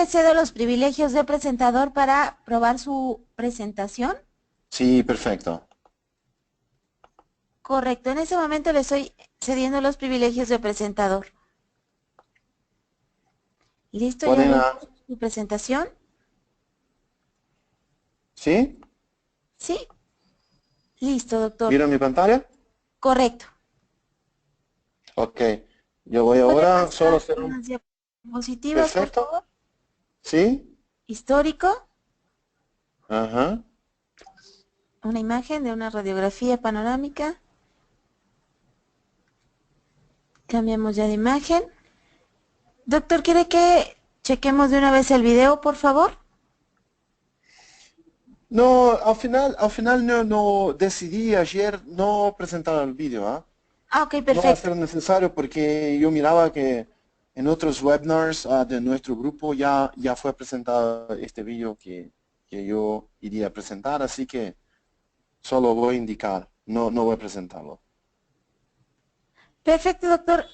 le cedo los privilegios de presentador para probar su presentación. Sí, perfecto. Correcto, en ese momento le estoy cediendo los privilegios de presentador. ¿Listo? ¿Ya ¿Pueden, veo su presentación? sí? Sí. Listo, doctor. ¿Miran mi pantalla? Correcto. Ok. Yo voy ¿Puede ahora solo pasar hacer un... unas diapositivas, por Perfecto. favor? ¿Sí? Histórico. Ajá. Una imagen de una radiografía panorámica. Cambiamos ya de imagen. Doctor, ¿quiere que chequemos de una vez el video, por favor? No, al final no decidí ayer no presentar el vídeo, ¿ah? Ah, ok, No va a perfecto. ser necesario porque yo miraba que en otros webinars de nuestro grupo ya fue presentado este vídeo que yo iría a presentar, así que solo voy a indicar, no voy a presentarlo. Perfecto, doctor.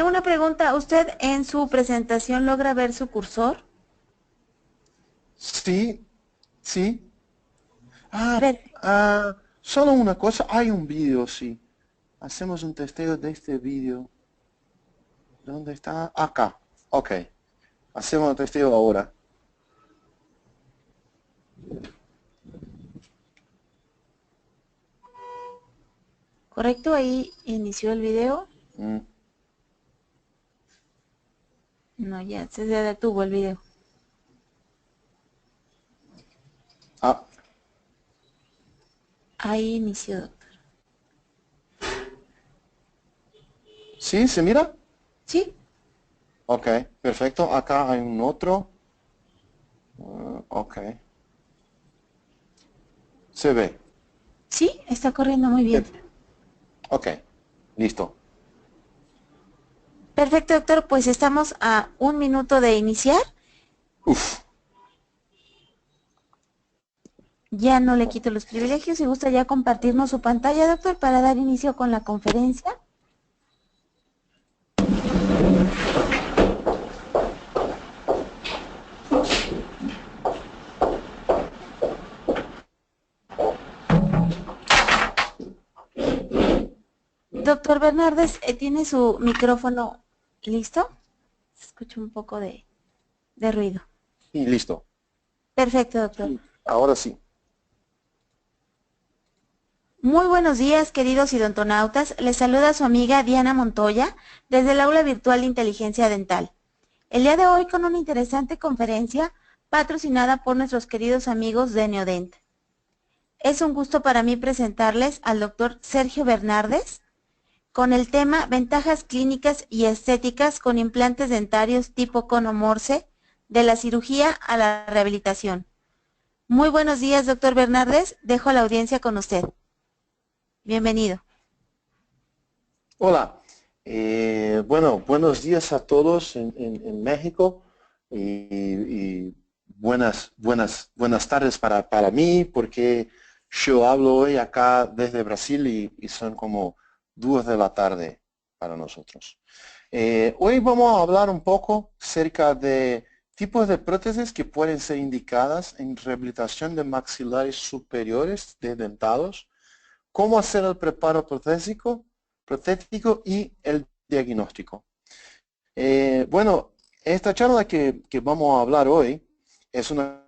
Una pregunta, ¿usted en su presentación logra ver su cursor? Sí, sí. Ah, Perfecto. solo una cosa, hay un vídeo, sí. Hacemos un testeo de este vídeo. ¿Dónde está? Acá. Ok. Hacemos un testeo ahora. Correcto, ahí inició el video. Mm. No, ya se detuvo el video. Ah, Ahí inició, doctor. ¿sí? ¿Se mira? ¿Sí? Ok, perfecto. Acá hay un otro. Ok. Se ve. Sí, está corriendo muy bien. Perf- Ok. Listo. Perfecto, doctor, pues estamos a un minuto de iniciar. Uf. Ya no le quito los privilegios. Si gusta ya compartirnos su pantalla, doctor, para dar inicio con la conferencia. Doctor Bernardes, ¿tiene su micrófono listo? Se escucha un poco de ruido. Y listo. Perfecto, doctor. Sí. Ahora sí. Muy buenos días, queridos idontonautas. Les saluda su amiga Diana Montoya desde el aula virtual de inteligencia dental. El día de hoy con una interesante conferencia patrocinada por nuestros queridos amigos de Neodent. Es un gusto para mí presentarles al doctor Sergio Bernardes con el tema Ventajas clínicas y estéticas con implantes dentarios tipo cono Morse de la cirugía a la rehabilitación. Muy buenos días, doctor Bernardes. Dejo la audiencia con usted. Bienvenido. Hola. Bueno, buenos días a todos en México y buenas tardes para mí porque yo hablo hoy acá desde Brasil y son como 2 de la tarde para nosotros. Hoy vamos a hablar un poco acerca de tipos de prótesis que pueden ser indicadas en rehabilitación de maxilares superiores dedentados, cómo hacer el preparo protético y el diagnóstico. Bueno, esta charla que vamos a hablar hoy es una...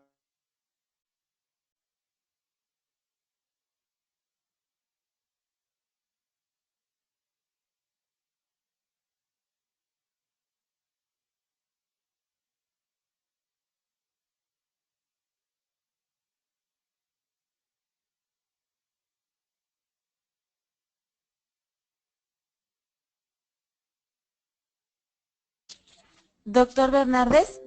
Doctor Bernardes.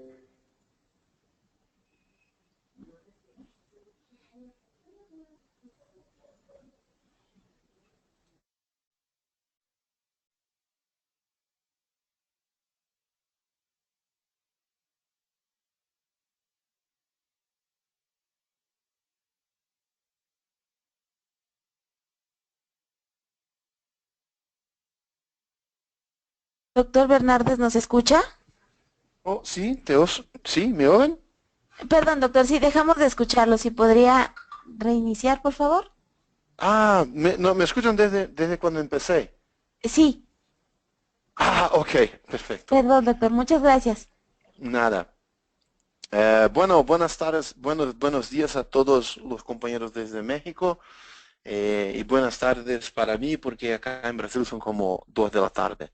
Doctor Bernardes, ¿nos escucha? Oh, sí, sí, ¿me oyen? Perdón, doctor, si dejamos de escucharlo, si podría reiniciar, por favor. Ah, no, me escuchan desde cuando empecé. Sí, Ah, ok, perfecto. perdón, doctor, muchas gracias. Nada. Bueno, buenas tardes, buenos días a todos los compañeros desde México y buenas tardes para mí porque acá en Brasil son como 2 de la tarde.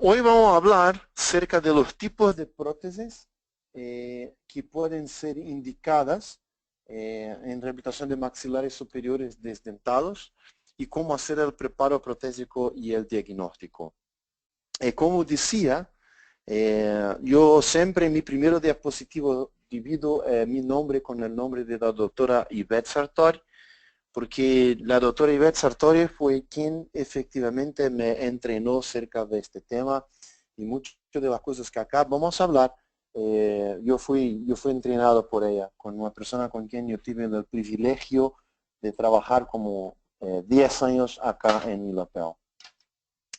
Hoy vamos a hablar acerca de los tipos de prótesis que pueden ser indicadas en rehabilitación de maxilares superiores desdentados y cómo hacer el preparo protésico y el diagnóstico. Como decía, yo siempre en mi primer diapositivo divido mi nombre con el nombre de la doctora Ivette Sartori, porque la doctora Ivette Sartori fue quien efectivamente me entrenó acerca de este tema y muchas de las cosas que acá vamos a hablar, yo fui entrenado por ella, con una persona con quien yo tuve el privilegio de trabajar como 10 años acá en Ilapel.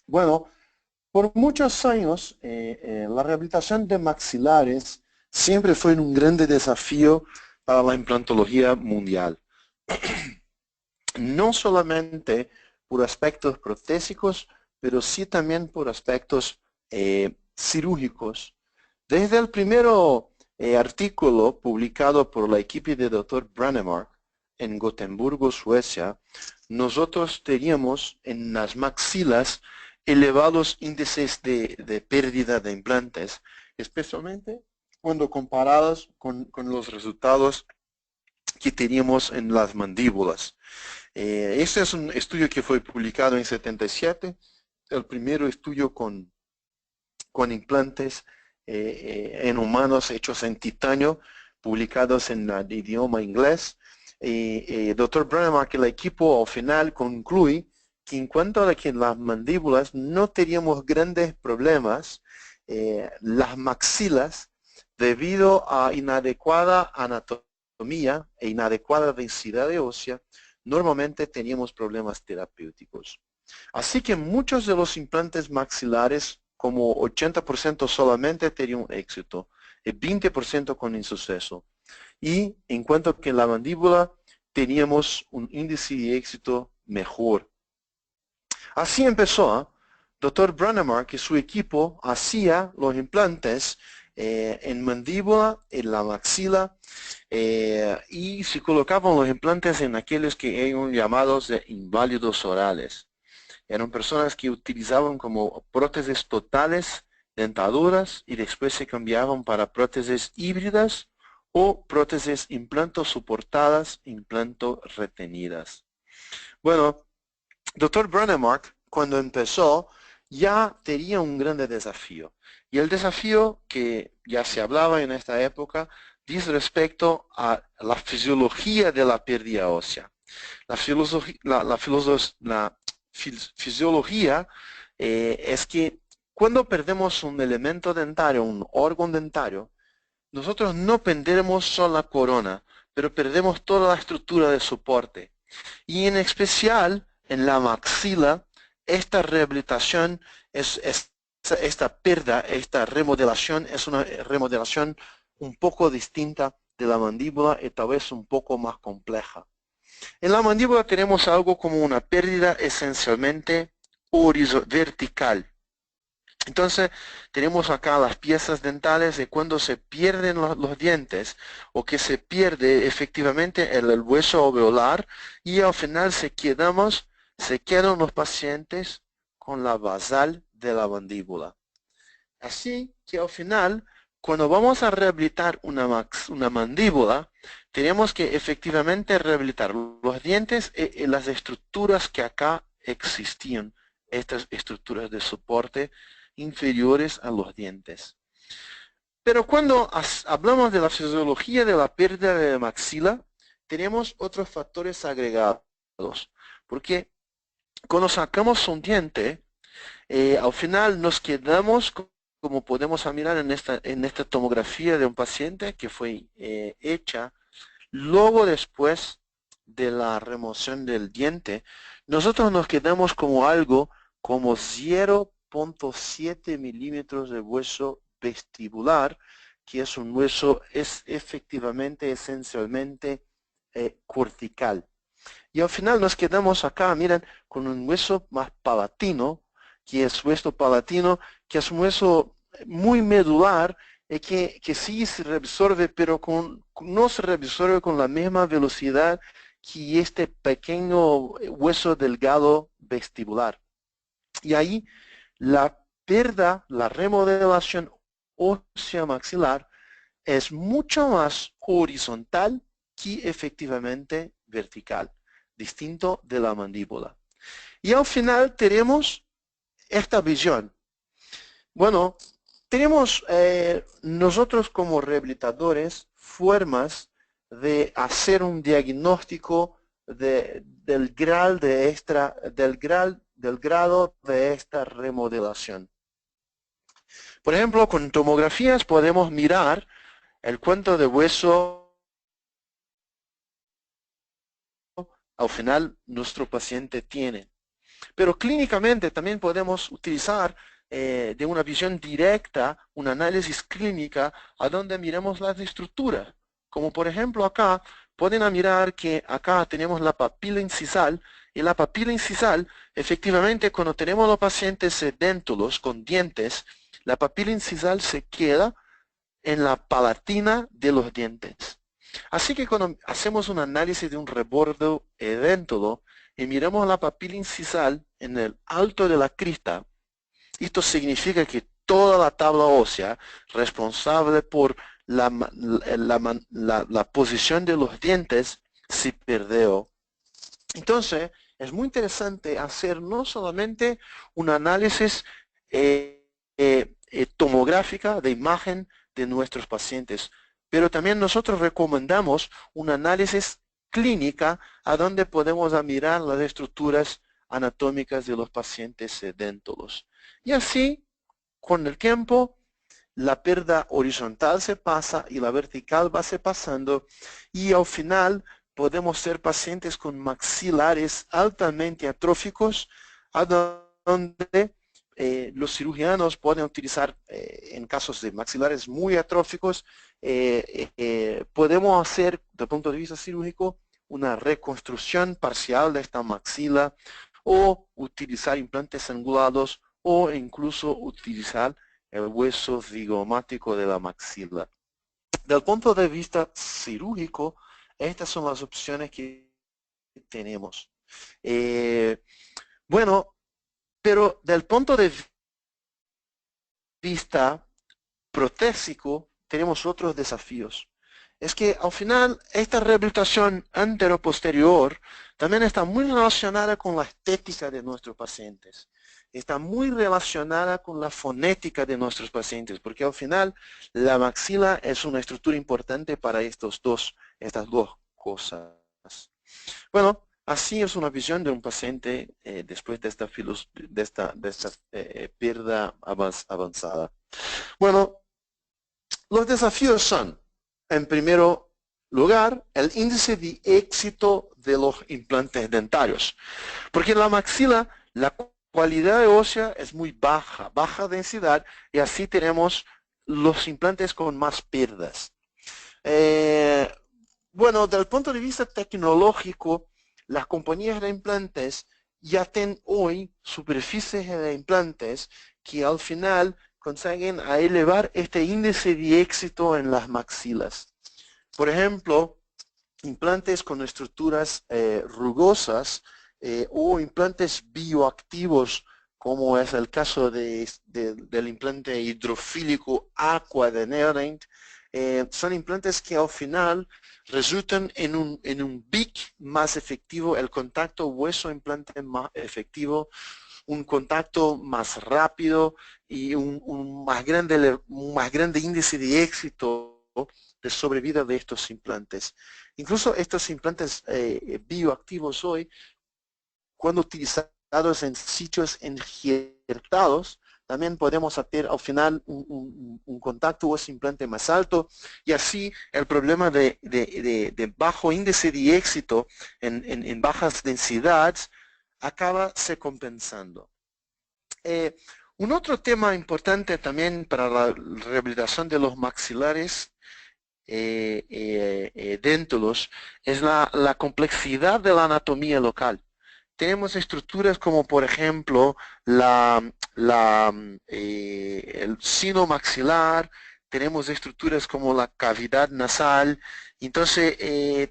Bueno, por muchos años, la rehabilitación de maxilares siempre fue un grande desafío para la implantología mundial. No solamente por aspectos protésicos, pero sí también por aspectos cirúrgicos. Desde el primer artículo publicado por la equipo de Dr. Brannemark en Gotemburgo, Suecia, nosotros teníamos en las maxilas elevados índices de pérdida de implantes, especialmente cuando comparados con los resultados que teníamos en las mandíbulas. Este es un estudio que fue publicado en 77, el primer estudio con implantes en humanos hechos en titanio, publicados en el idioma inglés. Dr. Brannemark y el equipo al final concluye que en cuanto a que las mandíbulas no teníamos grandes problemas, las maxilas, debido a inadecuada anatomía e inadecuada densidad de ósea, normalmente teníamos problemas terapéuticos. Así que muchos de los implantes maxilares, como 80% solamente tenían éxito, y 20% con insuceso. Y en cuanto que en la mandíbula teníamos un índice de éxito mejor. Así empezó. Dr. Brannemark y su equipo hacía los implantes en mandíbula, en la maxila, y se colocaban los implantes en aquellos que eran llamados de inválidos orales. Eran personas que utilizaban como prótesis totales dentaduras y después se cambiaban para prótesis híbridas o prótesis implanto soportadas, implanto retenidas. Bueno, Dr. Brannemark, cuando empezó, ya tenía un gran desafío. Y el desafío que ya se hablaba en esta época dice respecto a la fisiología de la pérdida ósea. La fisiología es que cuando perdemos un elemento dentario, un órgano dentario, nosotros no perdemos solo la corona, pero perdemos toda la estructura de soporte. Y en especial en la maxila, esta rehabilitación esta pérdida, esta remodelación es una remodelación un poco distinta de la mandíbula y tal vez un poco más compleja. En la mandíbula tenemos algo como una pérdida esencialmente vertical. Entonces, tenemos acá las piezas dentales de cuando se pierden los dientes o que se pierde efectivamente el hueso alveolar y al final se quedan los pacientes con la basal de la mandíbula. Así que al final, cuando vamos a rehabilitar una mandíbula, tenemos que efectivamente rehabilitar los dientes y las estructuras que acá existían, estas estructuras de soporte inferiores a los dientes. Pero cuando hablamos de la fisiología de la pérdida de maxila, tenemos otros factores agregados, porque cuando sacamos un diente, al final nos quedamos, como podemos mirar en esta tomografía de un paciente que fue hecha luego después de la remoción del diente, nosotros nos quedamos como algo como 0.7 milímetros de hueso vestibular, que es un hueso efectivamente, esencialmente cortical. Y al final nos quedamos acá, miren, con un hueso más palatino, que es hueso palatino, que es un hueso muy medular, que sí se reabsorbe, pero no se reabsorbe con la misma velocidad que este pequeño hueso delgado vestibular. Y ahí la pérdida, la remodelación ósea maxilar es mucho más horizontal que efectivamente vertical, distinto de la mandíbula. Y al final tenemos esta visión. Bueno, tenemos nosotros como rehabilitadores formas de hacer un diagnóstico del grado de esta remodelación. Por ejemplo, con tomografías podemos mirar el cuánto de hueso al final nuestro paciente tiene. Pero clínicamente también podemos utilizar de una visión directa un análisis clínica a donde miremos las estructuras. Como por ejemplo acá, pueden mirar que acá tenemos la papila incisal y la papila incisal, efectivamente cuando tenemos los pacientes sedéntulos con dientes, la papila incisal se queda en la palatina de los dientes. Así que cuando hacemos un análisis de un rebordo edéntulo y miramos la papila incisal en el alto de la crista, esto significa que toda la tabla ósea responsable por la posición de los dientes se perdió. Entonces, es muy interesante hacer no solamente un análisis tomográfica de imagen de nuestros pacientes, pero también nosotros recomendamos un análisis clínica a donde podemos mirar las estructuras anatómicas de los pacientes sedéntulos. Y así, con el tiempo, la pérdida horizontal se pasa y la vertical va se pasando y al final podemos ser pacientes con maxilares altamente atróficos a donde los cirujanos pueden utilizar en casos de maxilares muy atróficos, podemos hacer desde el punto de vista cirúrgico una reconstrucción parcial de esta maxila o utilizar implantes angulados o incluso utilizar el hueso zigomático de la maxila. Del punto de vista cirúrgico, estas son las opciones que tenemos. Bueno, pero del punto de vista protésico, tenemos otros desafíos. Es que al final esta rehabilitación anteroposterior también está muy relacionada con la estética de nuestros pacientes. Está muy relacionada con la fonética de nuestros pacientes, porque al final la maxila es una estructura importante para estas dos cosas. Bueno, así es una visión de un paciente después de esta pérdida avanzada. Bueno, los desafíos son, en primer lugar, el índice de éxito de los implantes dentarios. Porque en la maxila la cualidad ósea es muy baja, baja densidad, y así tenemos los implantes con más pérdidas. Bueno, desde el punto de vista tecnológico, las compañías de implantes ya tienen hoy superficies de implantes que al final consiguen elevar este índice de éxito en las maxilas. Por ejemplo, implantes con estructuras rugosas o implantes bioactivos, como es el caso del implante hidrofílico Aqua de Neodent, son implantes que al final resultan en un BIC más efectivo, el contacto hueso-implante más efectivo, un contacto más rápido y un más grande índice de éxito de sobrevida de estos implantes. Incluso estos implantes bioactivos hoy, cuando utilizados en sitios injertados, también podemos hacer al final un contacto hueso-implante más alto y así el problema de bajo índice de éxito en bajas densidades acaba se compensando. Un otro tema importante también para la rehabilitación de los maxilares dentros es la complejidad de la anatomía local. Tenemos estructuras como por ejemplo el sino maxilar, tenemos estructuras como la cavidad nasal, entonces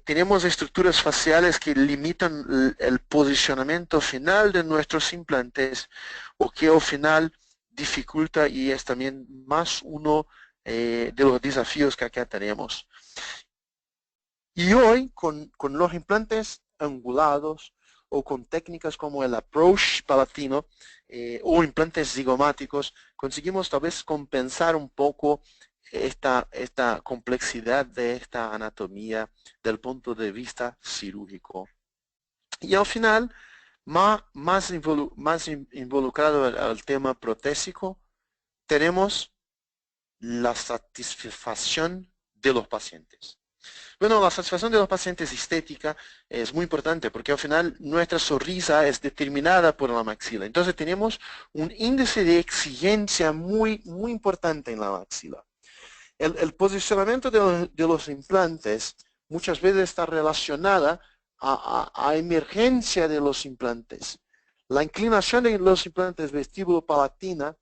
tenemos estructuras faciales que limitan el posicionamiento final de nuestros implantes o que al final dificulta y es también más uno de los desafíos que acá tenemos. Y hoy con los implantes angulados o con técnicas como el approach palatino o implantes zigomáticos, conseguimos tal vez compensar un poco esta complejidad de esta anatomía del punto de vista cirúrgico. Y al final, más involucrado al tema protésico, tenemos la satisfacción de los pacientes. Bueno, la satisfacción de los pacientes estética es muy importante porque al final nuestra sonrisa es determinada por la maxila. Entonces tenemos un índice de exigencia muy importante en la maxila. El posicionamiento de los implantes muchas veces está relacionada a emergencia de los implantes. La inclinación de los implantes vestíbulo-palatina,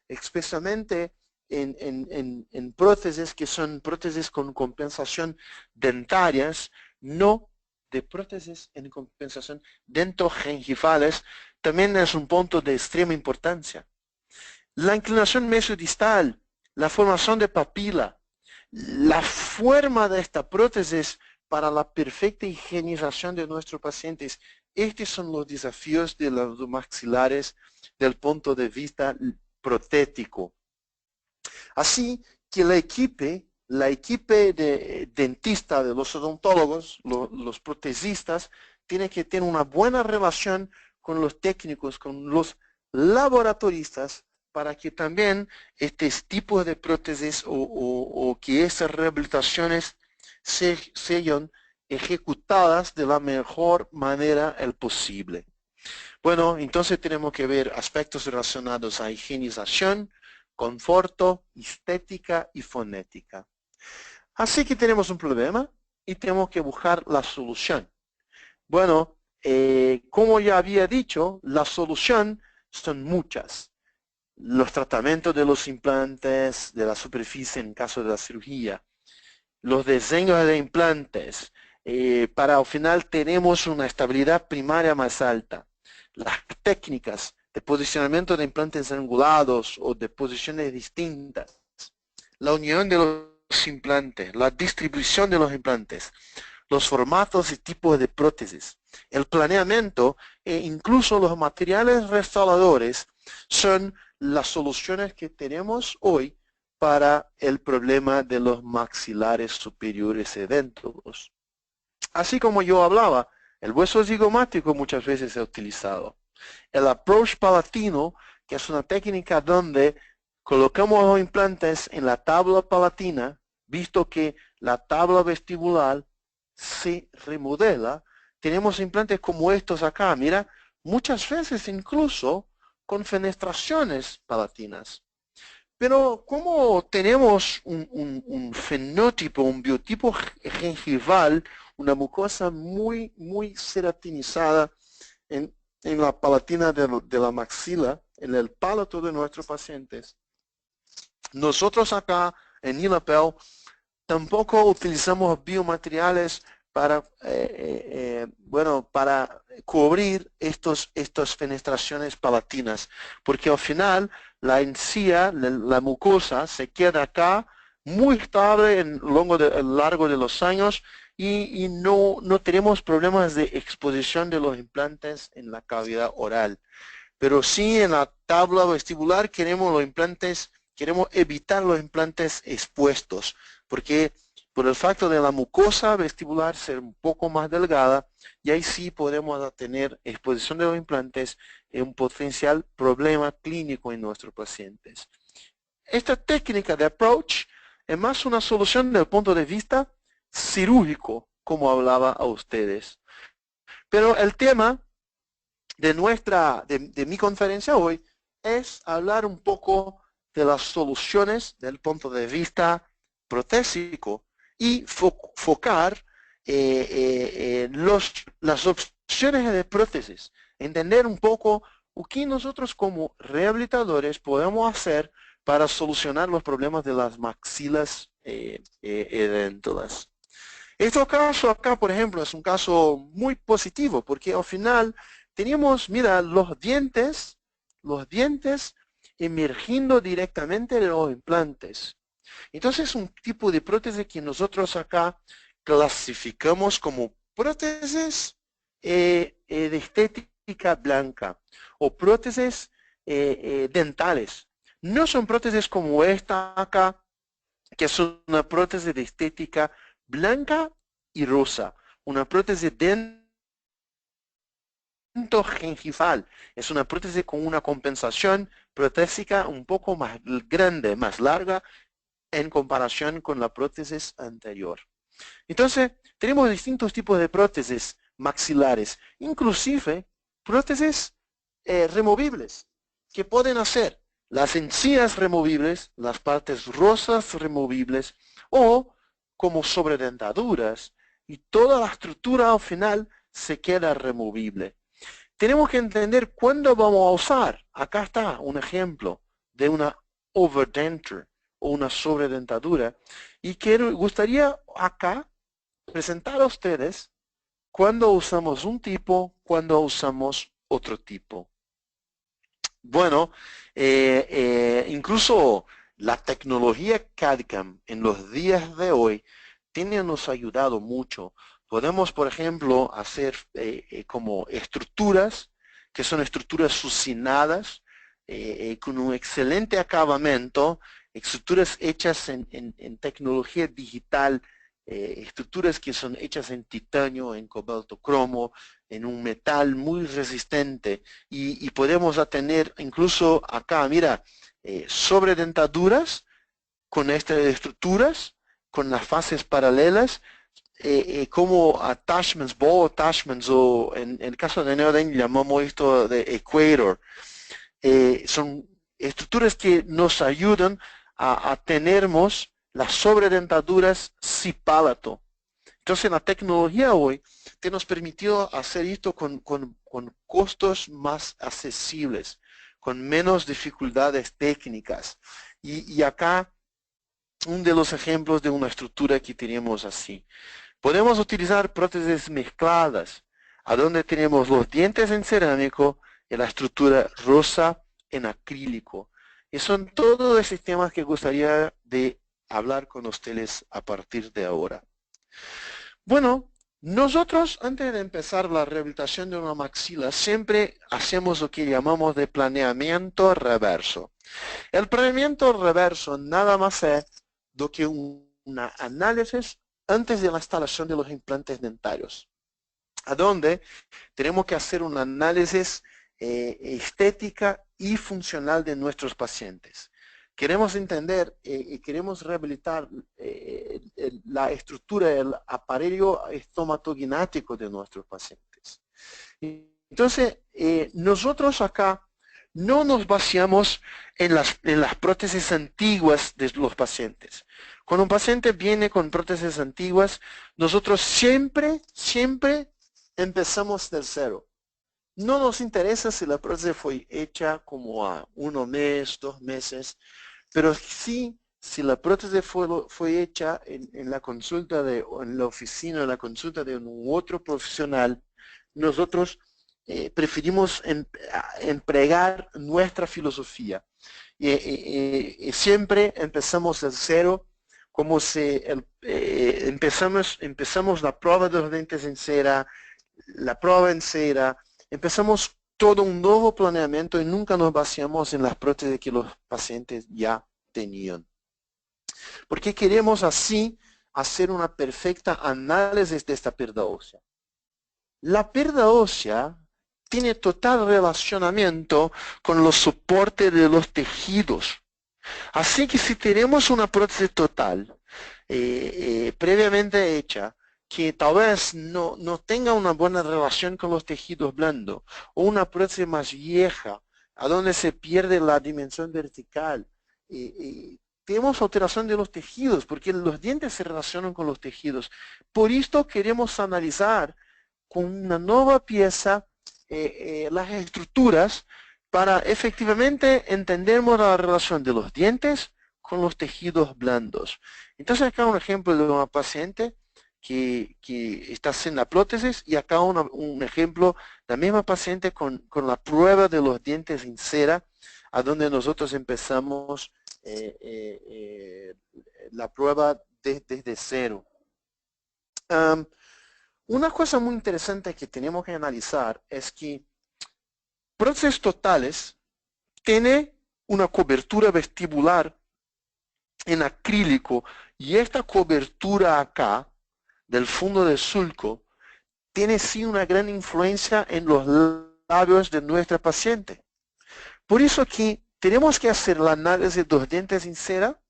especialmente en prótesis que son prótesis con compensación dentarias, no de prótesis en compensación dentogengivales, también es un punto de extrema importancia. La inclinación mesodistal, la formación de papila, la forma de esta prótesis para la perfecta higienización de nuestros pacientes. Estos son los desafíos de los maxilares del punto de vista protético. Así que la equipe de dentista, de los odontólogos, los protesistas, tiene que tener una buena relación con los técnicos, con los laboratoristas, para que también estos tipos de prótesis o que esas rehabilitaciones sean ejecutadas de la mejor manera posible. Bueno, entonces tenemos que ver aspectos relacionados a higienización, conforto, estética y fonética. Así que tenemos un problema y tenemos que buscar la solución. Bueno, como ya había dicho, la solución son muchas. Los tratamientos de los implantes, de la superficie en caso de la cirugía, los diseños de implantes, para al final tenemos una estabilidad primaria más alta. Las técnicas de posicionamiento de implantes angulados o de posiciones distintas, la unión de los implantes, la distribución de los implantes, los formatos y tipos de prótesis, el planeamiento e incluso los materiales restauradores son las soluciones que tenemos hoy para el problema de los maxilares superiores edénticos. Así como yo hablaba, el hueso zigomático muchas veces se ha utilizado. El approach palatino, que es una técnica donde colocamos los implantes en la tabla palatina, visto que la tabla vestibular se remodela, tenemos implantes como estos acá, mira, muchas veces incluso con fenestraciones palatinas. Pero como tenemos un fenotipo, un biotipo gengival, una mucosa muy ceratinizada en la palatina de la maxila, en el palato de nuestros pacientes, nosotros acá en ILAPEL tampoco utilizamos biomateriales para, para cubrir estas fenestraciones palatinas, porque al final la encía, la mucosa, se queda acá muy estable a lo largo de los años y no tenemos problemas de exposición de los implantes en la cavidad oral. Pero sí en la tabla vestibular queremos evitar los implantes expuestos, porque por el facto de la mucosa vestibular ser un poco más delgada, y ahí sí podemos tener exposición de los implantes en un potencial problema clínico en nuestros pacientes. Esta técnica de approach es más una solución desde el punto de vista cirúrgico, como hablaba a ustedes. Pero el tema de mi conferencia hoy es hablar un poco de las soluciones del punto de vista protésico y focar las opciones de prótesis, entender un poco qué nosotros como rehabilitadores podemos hacer para solucionar los problemas de las maxilas edéntolas. Este caso acá, por ejemplo, es un caso muy positivo porque al final teníamos, mira, los dientes emergiendo directamente de los implantes. Entonces, un tipo de prótesis que nosotros acá clasificamos como prótesis de estética blanca o prótesis dentales. No son prótesis como esta acá, que es una prótesis de estética blanca y rosa, una prótesis dentogengival. Es una prótesis con una compensación protésica un poco más grande, más larga en comparación con la prótesis anterior. Entonces, tenemos distintos tipos de prótesis maxilares, inclusive prótesis removibles, que pueden hacer las encías removibles, las partes rosas removibles, o como sobredentaduras, y toda la estructura al final se queda removible. Tenemos que entender cuándo vamos a usar. Acá está un ejemplo de una overdenture o una sobredentadura, y gustaría acá presentar a ustedes cuándo usamos un tipo, cuándo usamos otro tipo. Bueno, incluso la tecnología CAD/CAM en los días de hoy nos ha ayudado mucho. Podemos, por ejemplo, hacer como estructuras, que son estructuras sucinadas, con un excelente acabamiento, estructuras hechas en tecnología digital, estructuras que son hechas en titanio, en cobalto cromo, en un metal muy resistente, y podemos tener incluso acá, mira, sobredentaduras con estas estructuras, con las fases paralelas, como attachments, ball attachments, o en el caso de Neoden llamamos esto de equator. Son estructuras que nos ayudan a tenermos las sobredentaduras C-palato. Entonces la tecnología hoy nos permitió hacer esto con costos más accesibles, con menos dificultades técnicas. Y acá uno de los ejemplos de una estructura que tenemos así. Podemos utilizar prótesis mezcladas, a donde tenemos los dientes en cerámico y la estructura rosa en acrílico. Y son todos esos temas que gustaría de hablar con ustedes a partir de ahora. Bueno, nosotros antes de empezar la rehabilitación de una maxila siempre hacemos lo que llamamos de planeamiento reverso. El planeamiento reverso nada más es do que un análisis antes de la instalación de los implantes dentarios, a donde tenemos que hacer un análisis estética y funcional de nuestros pacientes. Queremos entender y queremos rehabilitar la estructura del aparello estomatognático de nuestros pacientes. Entonces, nosotros acá no nos basamos en las prótesis antiguas de los pacientes. Cuando un paciente viene con prótesis antiguas, nosotros siempre empezamos del cero. No nos interesa si la prótesis fue hecha como a 1 mes, 2 meses, pero sí, si la prótesis fue hecha en la consulta en la oficina, en la consulta de un otro profesional, nosotros preferimos emplear nuestra filosofía. Y siempre empezamos del cero, como si empezamos la prueba de los dientes en cera, la prueba en cera, empezamos todo un nuevo planeamiento y nunca nos basamos en las prótesis que los pacientes ya tenían. Porque queremos así hacer una perfecta análisis de esta pérdida ósea. La pérdida ósea tiene total relacionamiento con los soportes de los tejidos. Así que si tenemos una prótesis total previamente hecha, que tal vez no tenga una buena relación con los tejidos blandos, o una prótesis más vieja a donde se pierde la dimensión vertical. Tenemos alteración de los tejidos, porque los dientes se relacionan con los tejidos. Por esto queremos analizar con una nueva pieza las estructuras para efectivamente entender la relación de los dientes con los tejidos blandos. Entonces acá un ejemplo de una paciente que está sin la prótesis, y acá un ejemplo, la misma paciente con la prueba de los dientes en cera, a donde nosotros empezamos la prueba desde cero. Una cosa muy interesante que tenemos que analizar es que prótesis totales tiene una cobertura vestibular en acrílico, y esta cobertura acá del fondo del sulco tiene sí una gran influencia en los labios de nuestra paciente. Por eso que tenemos que hacer el análisis de los dientes en cera,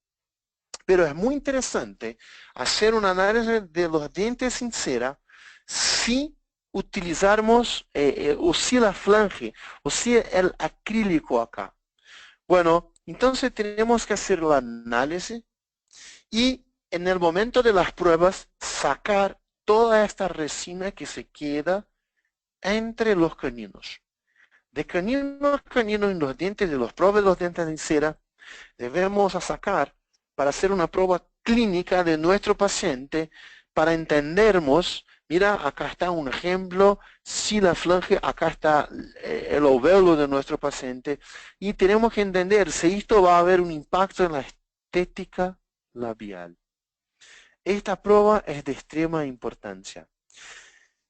pero es muy interesante hacer un análisis de los dientes en cera si utilizarmos o si la flange o si el acrílico acá. Bueno, entonces tenemos que hacer el análisis y en el momento de las pruebas sacar toda esta resina que se queda entre los caninos. De canino a canino en los dientes, de los pruebas de los dientes en cera, debemos sacar para hacer una prueba clínica de nuestro paciente, para entendernos. Mira, acá está un ejemplo, si la flange, acá está el óvulo de nuestro paciente, y tenemos que entender si esto va a haber un impacto en la estética labial. Esta prueba es de extrema importancia.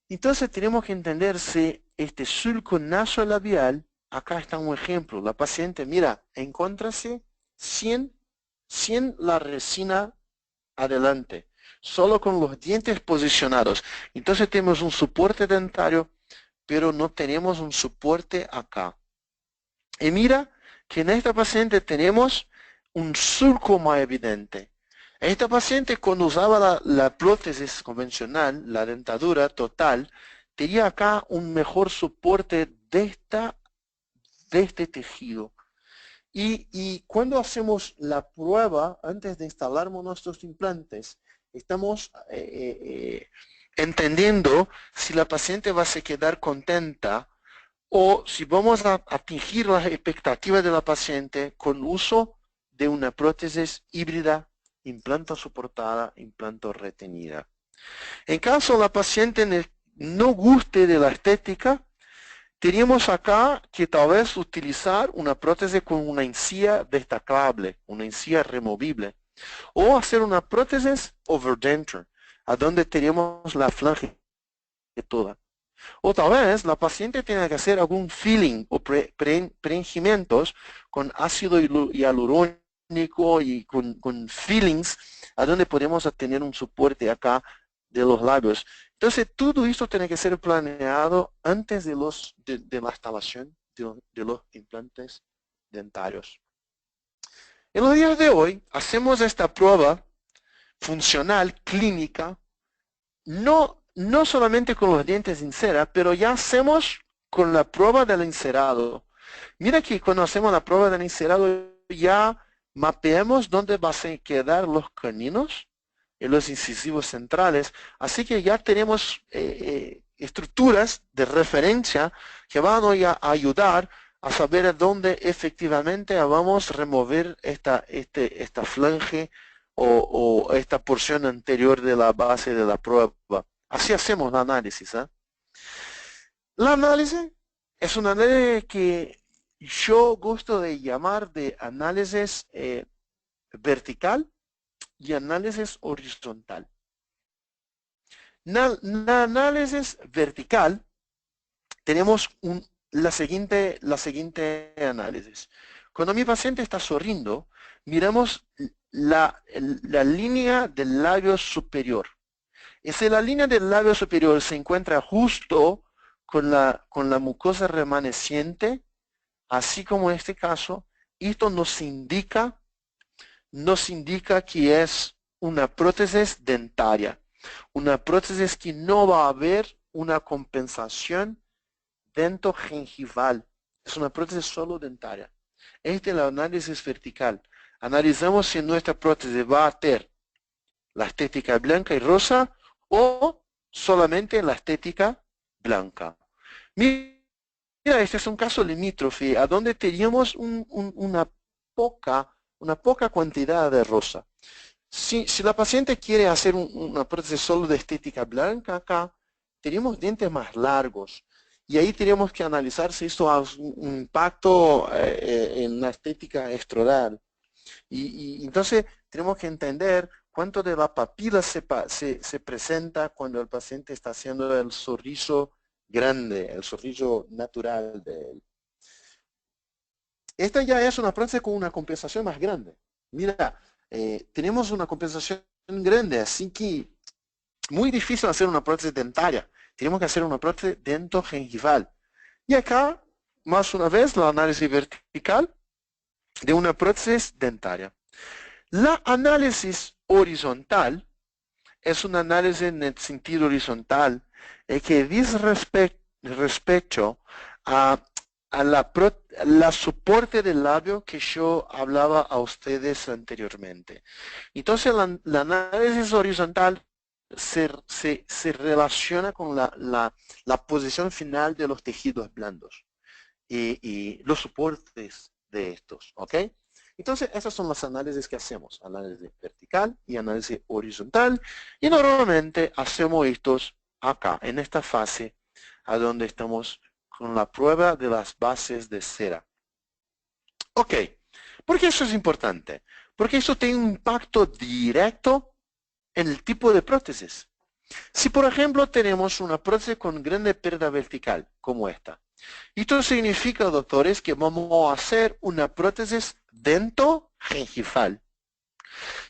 Entonces tenemos que entender si este sulco nasolabial, acá está un ejemplo, la paciente, mira, encuéntrase sin la resina adelante, solo con los dientes posicionados. Entonces tenemos un soporte dentario, pero no tenemos un soporte acá. Y mira que en esta paciente tenemos un sulco más evidente. Esta paciente, cuando usaba la prótesis convencional, la dentadura total, tenía acá un mejor soporte de este tejido. Y cuando hacemos la prueba, antes de instalar nuestros implantes, estamos entendiendo si la paciente va a se quedar contenta o si vamos a atingir las expectativas de la paciente con uso de una prótesis híbrida, implante soportada, implante retenida. En caso la paciente no guste de la estética, tenemos acá que tal vez utilizar una prótesis con una encía destacable, una encía removible, o hacer una prótesis overdenture, a donde tenemos la flange toda. O tal vez la paciente tenga que hacer algún filling o prehengimentos con ácido hialurónico y con fillings, a donde podemos tener un soporte acá de los labios. Entonces, todo esto tiene que ser planeado antes de la instalación de los implantes dentarios. En los días de hoy, hacemos esta prueba funcional, clínica, no solamente con los dientes en cera, pero ya hacemos con la prueba del encerado. Mira que cuando hacemos la prueba del encerado, ya mapeamos dónde van a quedar los caninos en los incisivos centrales, así que ya tenemos estructuras de referencia que van a ayudar a saber dónde efectivamente vamos a remover esta flange o esta porción anterior de la base de la prueba. Así hacemos el análisis. El análisis es un análisis que yo gusto de llamar de análisis vertical y análisis horizontal. En el análisis vertical tenemos la siguiente análisis. Cuando mi paciente está sonriendo, miramos la línea del labio superior. Y si la línea del labio superior se encuentra justo con la mucosa remanescente, así como en este caso, esto nos indica que es una prótesis dentaria, una prótesis que no va a haber una compensación dentogengival. es una prótesis solo dentaria. Este es el análisis vertical. Analizamos si nuestra prótesis va a tener la estética blanca y rosa o solamente la estética blanca. Mira, este es un caso limítrofe a donde teníamos una poca cantidad de rosa. Si la paciente quiere hacer una prótesis solo de estética blanca, acá tenemos dientes más largos. Y ahí tenemos que analizar si esto ha un impacto en la estética extrodal. Y entonces tenemos que entender cuánto de la papila se presenta cuando el paciente está haciendo el sorriso grande, el sorriso natural de él. Esta ya es una prótesis con una compensación más grande. Mira, tenemos una compensación grande, así que muy difícil hacer una prótesis dentaria. Tenemos que hacer una prótesis dentogengival. Y acá, más una vez, la análisis vertical de una prótesis dentaria. La análisis horizontal es un análisis en el sentido horizontal que dice respecto a la soporte del labio que yo hablaba a ustedes anteriormente. Entonces, la análisis horizontal se relaciona con la posición final de los tejidos blandos y los soportes de estos, ¿ok? Entonces, esas son las análisis que hacemos, análisis vertical y análisis horizontal, y normalmente hacemos estos acá, en esta fase, a donde estamos con la prueba de las bases de cera. Ok, ¿por qué eso es importante? Porque eso tiene un impacto directo en el tipo de prótesis. Si, por ejemplo, tenemos una prótesis con grande pérdida vertical, como esta, esto significa, doctores, que vamos a hacer una prótesis dentogengival.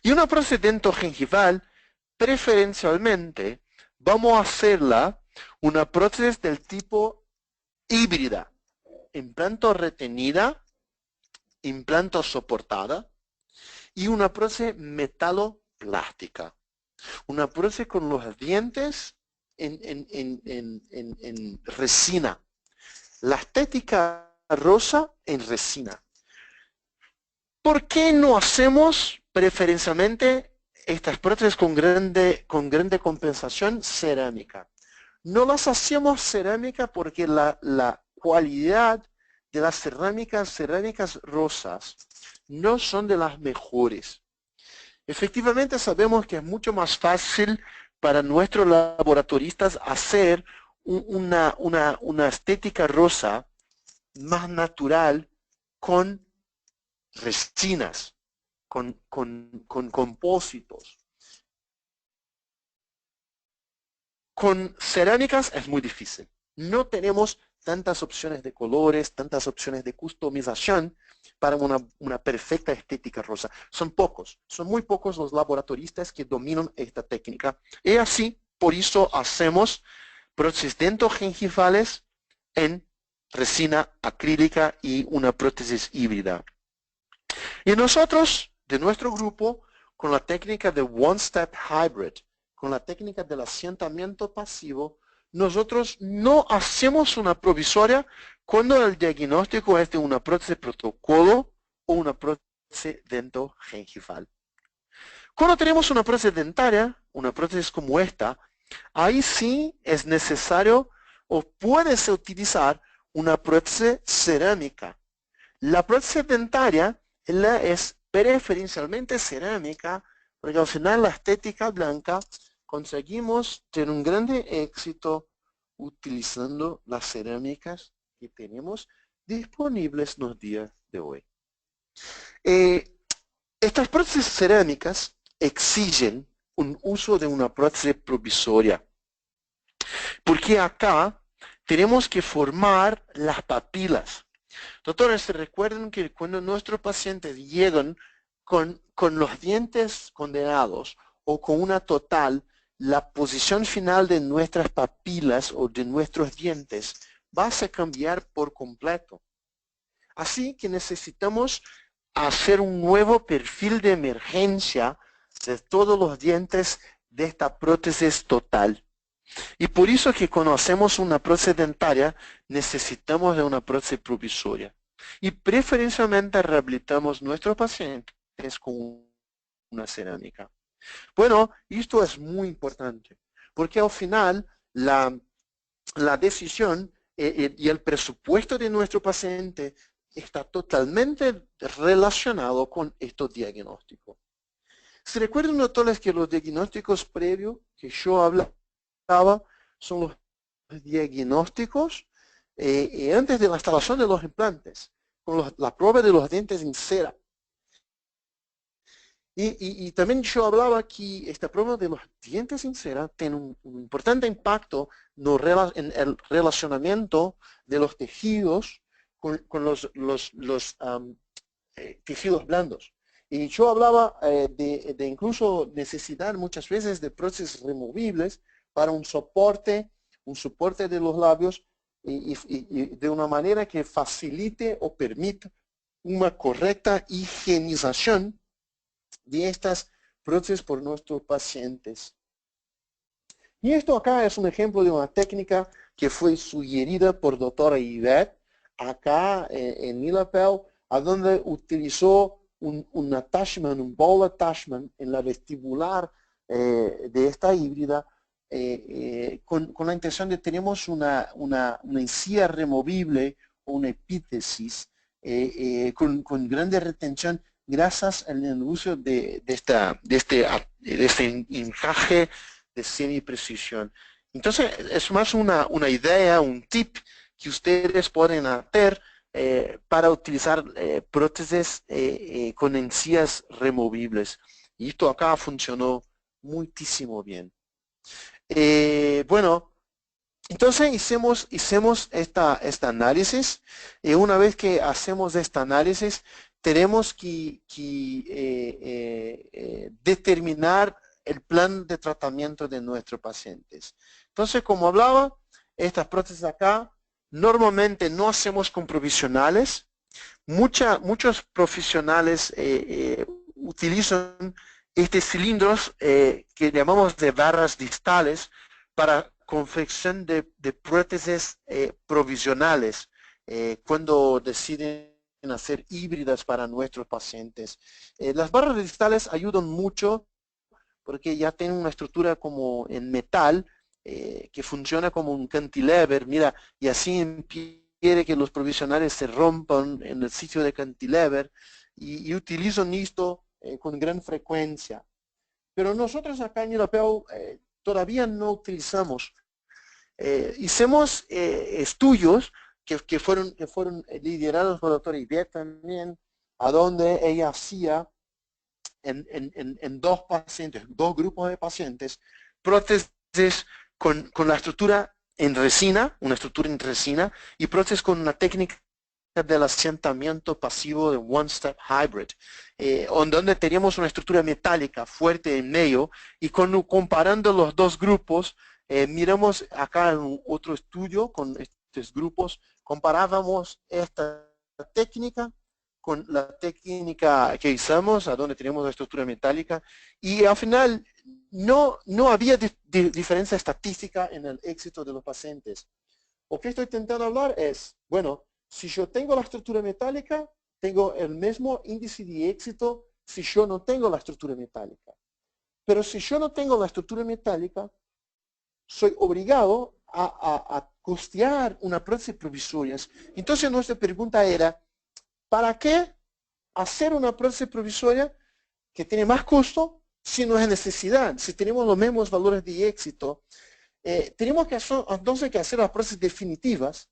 Y una prótesis dentogengival, preferencialmente, vamos a hacerla una prótesis del tipo híbrida. Implanto retenida, implanto soportada y una prótesis metaloplástica. Una prótesis con los dientes en resina. La estética rosa en resina. ¿Por qué no hacemos preferencialmente estas prótesis con grande compensación cerámica? No las hacemos cerámica porque la cualidad de las cerámicas rosas no son de las mejores. Efectivamente sabemos que es mucho más fácil para nuestros laboratoristas hacer una estética rosa más natural con resinas, con compósitos. Con cerámicas es muy difícil. No tenemos tantas opciones de colores, tantas opciones de customización para una perfecta estética rosa. Son muy pocos los laboratoristas que dominan esta técnica. Y así, por eso hacemos prótesis dentogengivales en resina acrílica y una prótesis híbrida. Y nosotros, de nuestro grupo, con la técnica de One Step Hybrid, con la técnica del asentamiento pasivo, nosotros no hacemos una provisoria cuando el diagnóstico es de una prótesis protocolo o una prótesis dentogengival. Cuando tenemos una prótesis dentaria, una prótesis como esta, ahí sí es necesario o puedes utilizar una prótesis cerámica. La prótesis dentaria es preferencialmente cerámica porque al final la estética blanca conseguimos tener un grande éxito utilizando las cerámicas que tenemos disponibles en los días de hoy. Estas prótesis cerámicas exigen un uso de una prótesis provisoria, porque acá tenemos que formar las papilas. Doctores, recuerden que cuando nuestros pacientes llegan con los dientes condenados o con una total, la posición final de nuestras papilas o de nuestros dientes va a cambiar por completo. Así que necesitamos hacer un nuevo perfil de emergencia de todos los dientes de esta prótesis total. Y por eso que cuando hacemos una prótesis dentaria, necesitamos de una prótesis provisoria. Y preferencialmente rehabilitamos nuestros pacientes con una cerámica. Bueno, esto es muy importante, porque al final la decisión y el presupuesto de nuestro paciente está totalmente relacionado con estos diagnósticos. ¿Se recuerdan, doctores, que los diagnósticos previos que yo hablaba son los diagnósticos antes de la instalación de los implantes, con la prueba de los dientes en cera? Y también yo hablaba que esta prueba de los dientes en cera tiene un importante impacto en el relacionamiento de los tejidos con los tejidos blandos. Y yo hablaba de incluso necesidad muchas veces de prótesis removibles para un soporte de los labios y de una manera que facilite o permita una correcta higienización de estas prótesis por nuestros pacientes. Y esto acá es un ejemplo de una técnica que fue sugerida por doctora Yvette acá en Milapel, a donde utilizó un attachment, un ball attachment en la vestibular de esta híbrida con la intención de tenemos una encía removible o una epítesis con grande retención gracias al uso de este encaje de semiprecisión. Entonces, es más una idea, un tip que ustedes pueden hacer para utilizar prótesis con encías removibles. Y esto acá funcionó muchísimo bien. Bueno, entonces hicimos esta análisis y una vez que hacemos este análisis tenemos que determinar el plan de tratamiento de nuestros pacientes. Entonces, como hablaba, estas prótesis acá normalmente no hacemos con provisionales. Muchos profesionales utilizan estos cilindros que llamamos de barras distales para confección de prótesis provisionales cuando deciden hacer híbridas para nuestros pacientes. Las barras distales ayudan mucho porque ya tienen una estructura como en metal que funciona como un cantilever, mira, y así impide que los provisionales se rompan en el sitio de cantilever y utilizan esto con gran frecuencia. Pero nosotros acá en Europeo todavía no utilizamos. Hicimos estudios que fueron liderados por la doctora Yvette también, a donde ella hacía en dos pacientes, dos grupos de pacientes, prótesis con la estructura en resina, una estructura en resina, y prótesis con una técnica del asentamiento pasivo de one-step hybrid, donde teníamos una estructura metálica fuerte en medio, y comparando los dos grupos, miramos acá en otro estudio con estos grupos, comparábamos esta técnica con la técnica que usamos, a donde tenemos la estructura metálica, y al final no había diferencia estadística en el éxito de los pacientes. Lo que estoy intentando hablar es, bueno, si yo tengo la estructura metálica, tengo el mismo índice de éxito si yo no tengo la estructura metálica. Pero si yo no tengo la estructura metálica, soy obligado a costear una prótesis provisoria. Entonces nuestra pregunta era, ¿para qué hacer una prótesis provisoria que tiene más costo si no es necesidad? Si tenemos los mismos valores de éxito, tenemos que entonces que hacer las prótesis definitivas.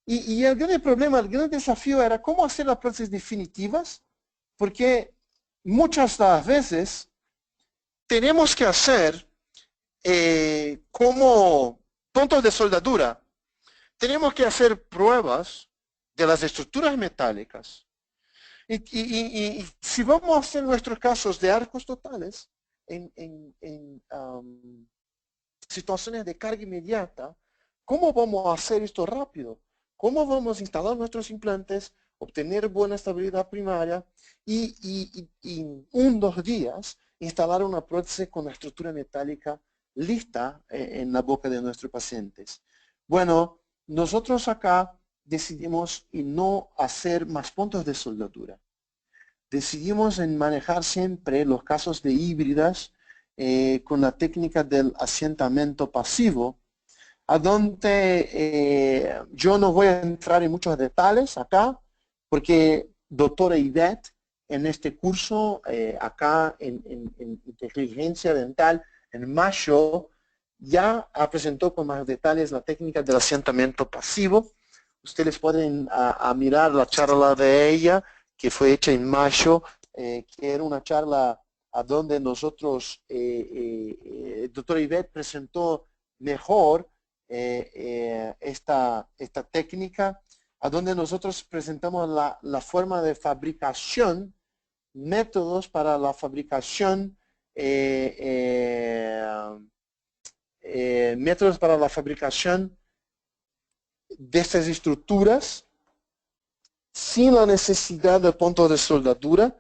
Y el gran problema, el gran desafío era cómo hacer las prótesis definitivas, porque muchas de las veces tenemos que hacer como puntos de soldadura. Tenemos que hacer pruebas de las estructuras metálicas. Y si vamos a hacer nuestros casos de arcos totales en situaciones de carga inmediata, ¿cómo vamos a hacer esto rápido? ¿Cómo vamos a instalar nuestros implantes, obtener buena estabilidad primaria y en 1 o 2 días instalar una prótesis con la estructura metálica lista en la boca de nuestros pacientes. Bueno, nosotros acá decidimos no hacer más puntos de soldadura. Decidimos en manejar siempre los casos de híbridas con la técnica del asentamiento pasivo, a donde yo no voy a entrar en muchos detalles acá, porque doctora Ivette en este curso acá en inteligencia dental en mayo ya presentó con más detalles la técnica del asentamiento pasivo. Ustedes pueden mirar la charla de ella que fue hecha en mayo, que era una charla a donde nosotros, el doctor Ivette presentó mejor esta técnica, a donde nosotros presentamos la forma de fabricación, métodos para la fabricación, métodos para la fabricación de estas estructuras sin la necesidad de puntos de soldadura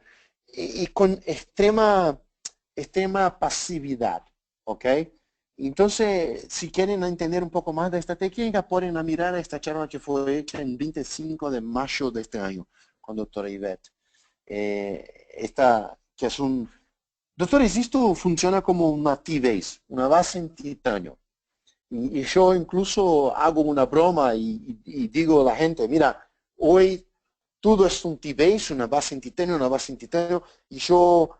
y con extrema pasividad, ¿ok? Entonces, si quieren entender un poco más de esta técnica, pueden mirar esta charla que fue hecha en 25 de mayo de este año con doctora Ivette. Esta que es un... Doctores, esto funciona como una T-base, una base en titanio. Y yo incluso hago una broma y digo a la gente, mira, hoy todo es un T-base, una base en titanio, y yo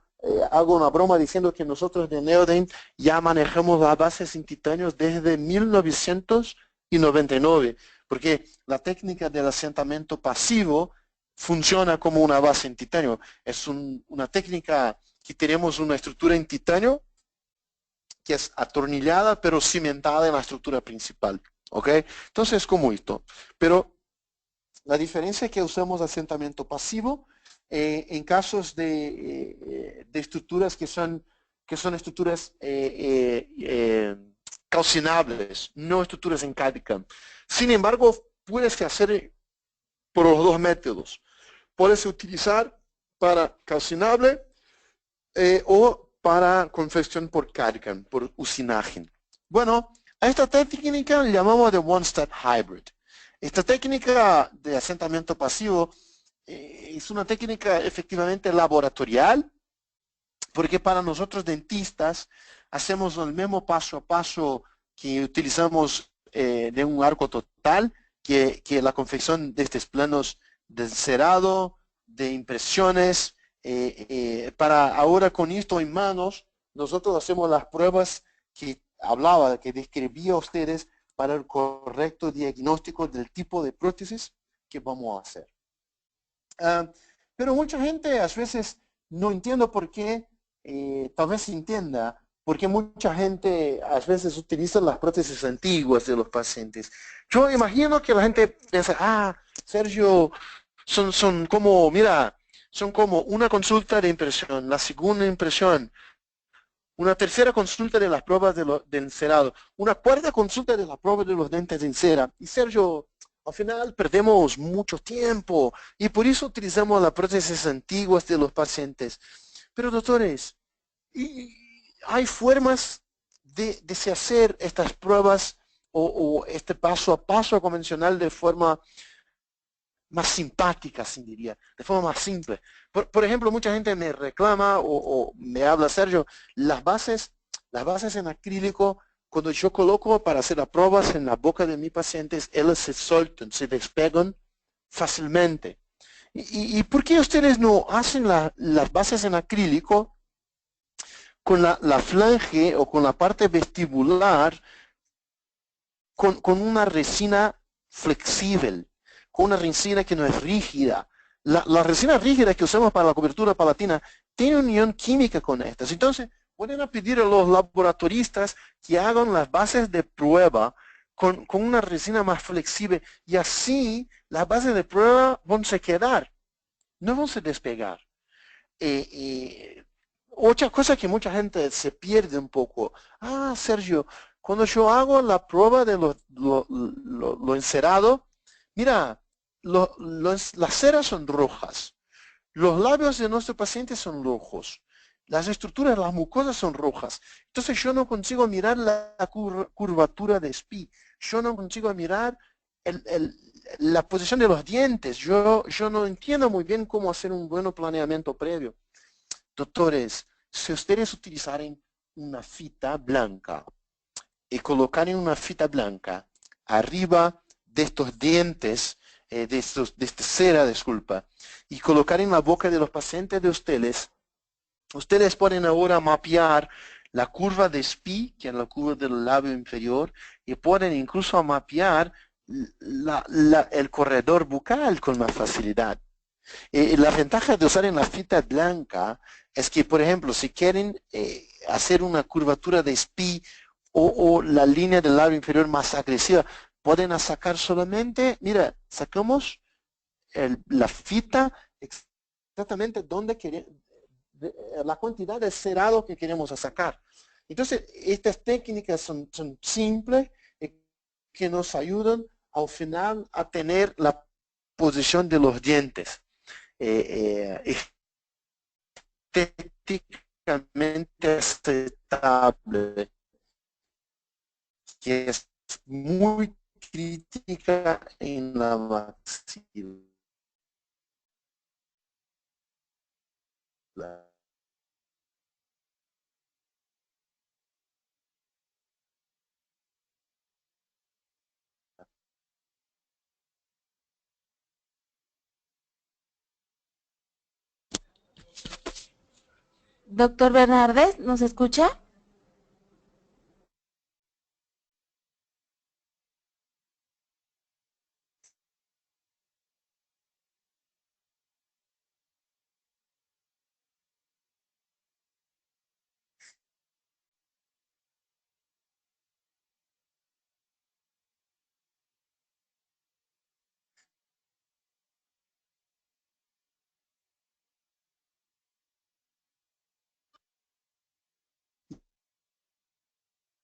hago una broma diciendo que nosotros de Neodent ya manejamos las bases en titanio desde 1999, porque la técnica del asentamiento pasivo funciona como una base en titanio. Es una técnica que tenemos una estructura en titanio que es atornillada pero cimentada en la estructura principal, ¿ok? Entonces, como esto. Pero la diferencia es que usamos asentamiento pasivo en casos de estructuras que son estructuras calcinables, no estructuras en CAD/CAM. Sin embargo, puedes hacer por los dos métodos. Puedes utilizar para calcinable o para confección por CAD/CAM, por usinaje. Bueno, a esta técnica le llamamos de one-step hybrid. Esta técnica de asentamiento pasivo es una técnica efectivamente laboratorial, porque para nosotros dentistas hacemos el mismo paso a paso que utilizamos de un arco total, que la confección de estos planos de cerado, de impresiones. Para ahora con esto en manos, nosotros hacemos las pruebas que hablaba, que describía a ustedes para el correcto diagnóstico del tipo de prótesis que vamos a hacer. Pero mucha gente a veces no entiende por qué, tal vez entienda, porque mucha gente a veces utiliza las prótesis antiguas de los pacientes. Yo imagino que la gente piensa, Sergio, son como, mira, son como una consulta de impresión, la segunda impresión, una tercera consulta de las pruebas de encerado, una cuarta consulta de las pruebas de los dientes de cera. Y Sergio, al final perdemos mucho tiempo y por eso utilizamos las prótesis antiguas de los pacientes. Pero doctores, hay formas de hacer estas pruebas o este paso a paso convencional de forma más simpática, se diría, de forma más simple. Por ejemplo, mucha gente me reclama o me habla, Sergio, las bases en acrílico, cuando yo coloco para hacer las pruebas en la boca de mis pacientes, ellas se sueltan, se despegan fácilmente. ¿Y por qué ustedes no hacen las bases en acrílico con la flange o con la parte vestibular con una resina flexible, con una resina que no es rígida? La resina rígida que usamos para la cobertura palatina tiene unión química con estas. Entonces, pueden pedir a los laboratoristas que hagan las bases de prueba con una resina más flexible y así las bases de prueba van a quedar, no van a despegar. Otra cosa que mucha gente se pierde un poco. Sergio, cuando yo hago la prueba de lo encerado, mira, las ceras son rojas, los labios de nuestro paciente son rojos, las estructuras, las mucosas son rojas. Entonces yo no consigo mirar la curvatura de SPI. Yo no consigo mirar la posición de los dientes. Yo no entiendo muy bien cómo hacer un buen planeamiento previo. Doctores, si ustedes utilizaren una fita blanca y colocaren una fita blanca arriba de estos dientes, de esta cera, disculpa, y colocar en la boca de los pacientes de ustedes pueden ahora mapear la curva de SPI, que es la curva del labio inferior, y pueden incluso mapear el corredor bucal con más facilidad. La ventaja de usar en la fita blanca es que, por ejemplo, si quieren hacer una curvatura de SPI o la línea del labio inferior más agresiva, pueden sacar solamente, mira, sacamos la fita exactamente donde queremos, la cantidad de cerado que queremos sacar. Entonces, estas técnicas son simples que nos ayudan al final a tener la posición de los dientes estéticamente aceptable, que es muy crítica en la maxila. Doctor Bernardes, ¿nos escucha?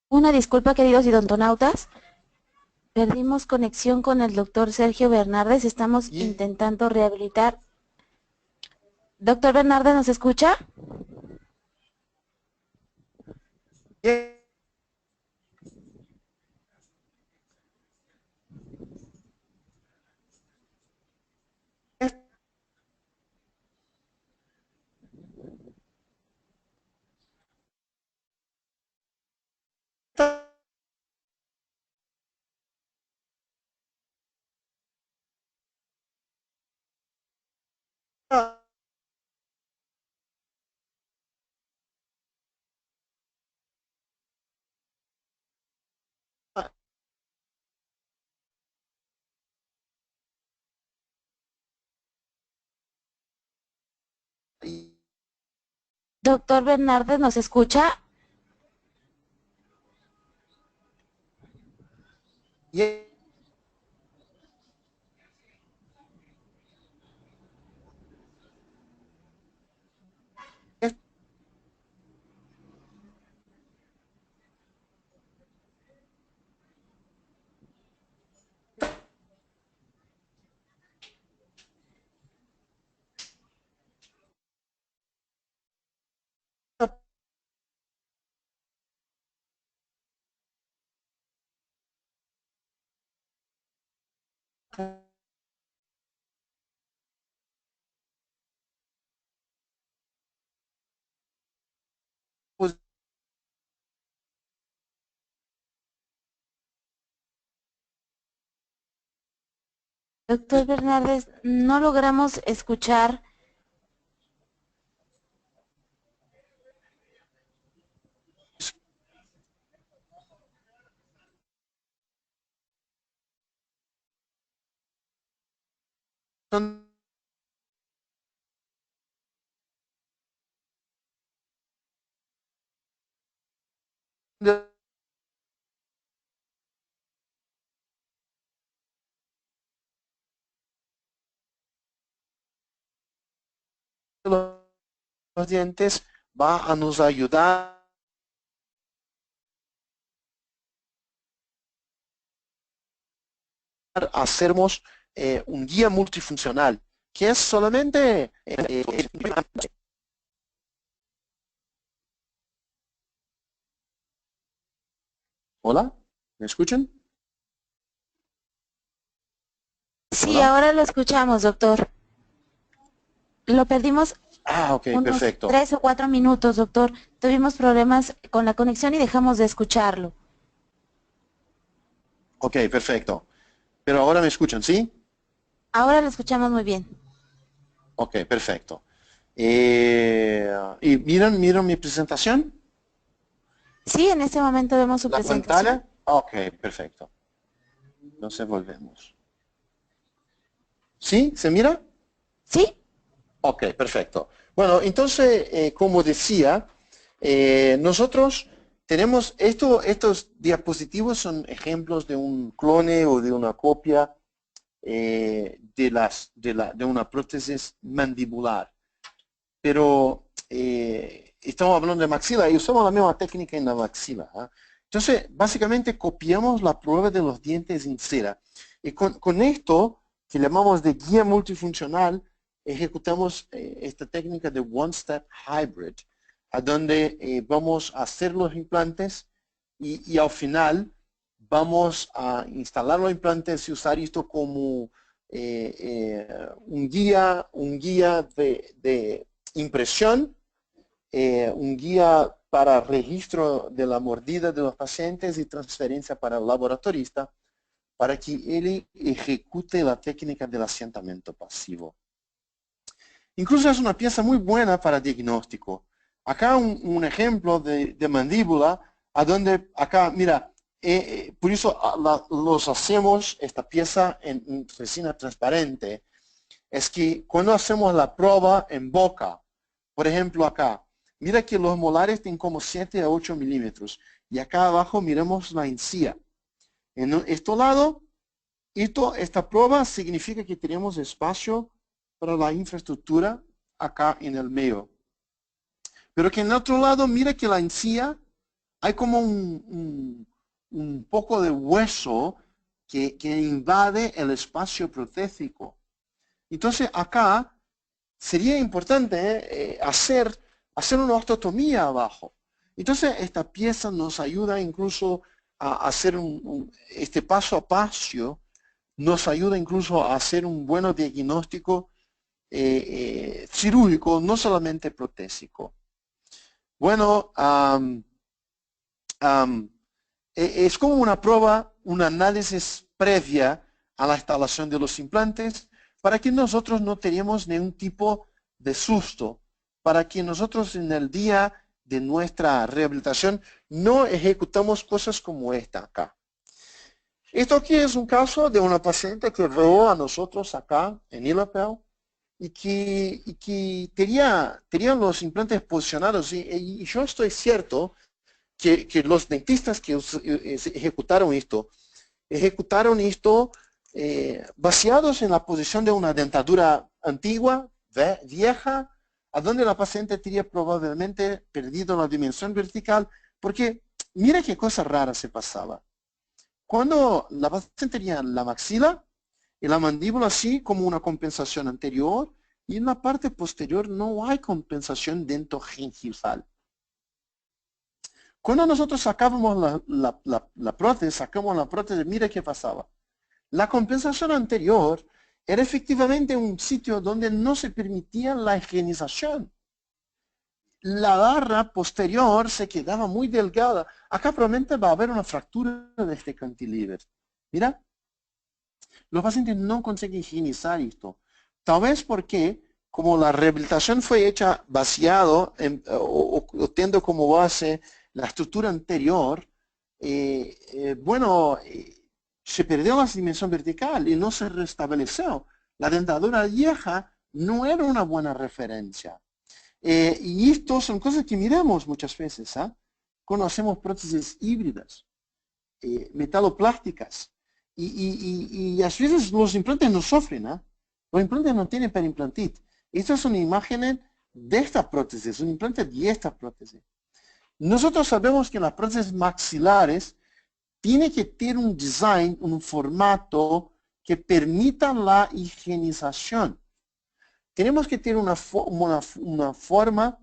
Una disculpa, queridos idontonautas. Perdimos conexión con el doctor Sergio Bernardes. Estamos intentando rehabilitar. Doctor Bernardes, ¿nos escucha? Doctor Bernardes, ¿nos escucha? Pues, Doctor Bernardes, no logramos escuchar. son de los dientes va a nos ayudar a hacernos un guía multifuncional, que es solamente ¿Hola? ¿Me escuchan? Sí, ¿Hola? ahora lo escuchamos, doctor. Lo perdimos Ah, ok, unos perfecto. 3 o 4 minutos, doctor. Tuvimos problemas con la conexión y dejamos de escucharlo. Ok, perfecto. Pero ahora me escuchan, ¿sí? Ahora lo escuchamos muy bien. Ok, perfecto. ¿Y miran mi presentación? Sí, en este momento vemos su ¿La presentación. pantalla? Ok, perfecto. Entonces volvemos. ¿Sí? ¿Se mira? ¿Sí? Ok, perfecto. Bueno, entonces, como decía, nosotros tenemos estos diapositivos son ejemplos de un clone o de una copia de una prótesis mandibular. Pero estamos hablando de maxila y usamos la misma técnica en la maxila. ¿Ah? Entonces, básicamente copiamos la prueba de los dientes en cera. Y con esto, que llamamos de guía multifuncional, ejecutamos esta técnica de One Step Hybrid, a donde vamos a hacer los implantes y al final vamos a instalar los implantes y usar esto como un guía de impresión, un guía para registro de la mordida de los pacientes y transferencia para el laboratorista para que él ejecute la técnica del asentamiento pasivo. Incluso es una pieza muy buena para diagnóstico. Acá un ejemplo de mandíbula, a donde acá, mira, por eso los hacemos esta pieza en resina transparente, es que cuando hacemos la prueba en boca, por ejemplo acá, mira que los molares tienen como 7 a 8 milímetros y acá abajo miramos la encía. En este lado, esta prueba significa que tenemos espacio para la infraestructura acá en el medio. Pero que en el otro lado, mira que la encía hay como un poco de hueso que invade el espacio protésico. Entonces acá sería importante hacer una osteotomía abajo. Entonces, esta pieza nos ayuda incluso a hacer este paso a paso, nos ayuda incluso a hacer un buen diagnóstico quirúrgico, no solamente protésico. Bueno, um, es como una prueba, un análisis previa a la instalación de los implantes para que nosotros no tengamos ningún tipo de susto, para que nosotros en el día de nuestra rehabilitación no ejecutamos cosas como esta acá. Esto aquí es un caso de una paciente que veo a nosotros acá en Illapel y que tenía los implantes posicionados y yo estoy cierto que los dentistas que ejecutaron esto basados en la posición de una dentadura antigua, vieja, a donde la paciente tenía probablemente perdido la dimensión vertical, porque mira qué cosa rara se pasaba. Cuando la paciente tenía la maxila y la mandíbula así como una compensación anterior, y en la parte posterior no hay compensación dentogingival. Cuando nosotros sacábamos la prótesis, sacamos la prótesis, mira qué pasaba. La compensación anterior era efectivamente un sitio donde no se permitía la higienización. La barra posterior se quedaba muy delgada. Acá probablemente va a haber una fractura de este cantilever. Mira, los pacientes no consiguen higienizar esto. Tal vez porque, como la rehabilitación fue hecha vaciado o teniendo como base la estructura anterior, bueno, se perdió la dimensión vertical y no se restableció. La dentadura vieja no era una buena referencia. Y esto son cosas que miramos muchas veces, ¿ah? Cuando hacemos prótesis híbridas, metaloplásticas. Y a veces los implantes no sufren, ¿ah? Los implantes no tienen perimplantit. Estas son imágenes de esta prótesis, un implante de esta prótesis. Nosotros sabemos que las prótesis maxilares tiene que tener un design, un formato que permita la higienización. Tenemos que tener una forma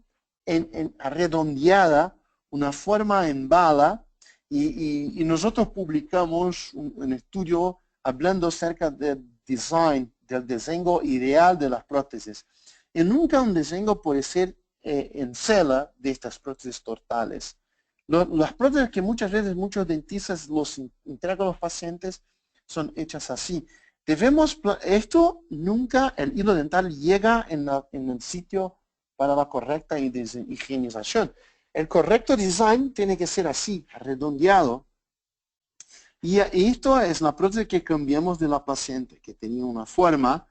redondeada, una forma en bala, Y nosotros publicamos un estudio hablando acerca del design, del diseño ideal de las prótesis. Y nunca un diseño puede ser en cela de estas prótesis totales. Las prótesis que muchas veces muchos dentistas los entregan a los pacientes son hechas así. Esto nunca el hilo dental llega en el sitio para la correcta higienización. El correcto design tiene que ser así, redondeado. Y esto es la prótesis que cambiamos de la paciente, que tenía una forma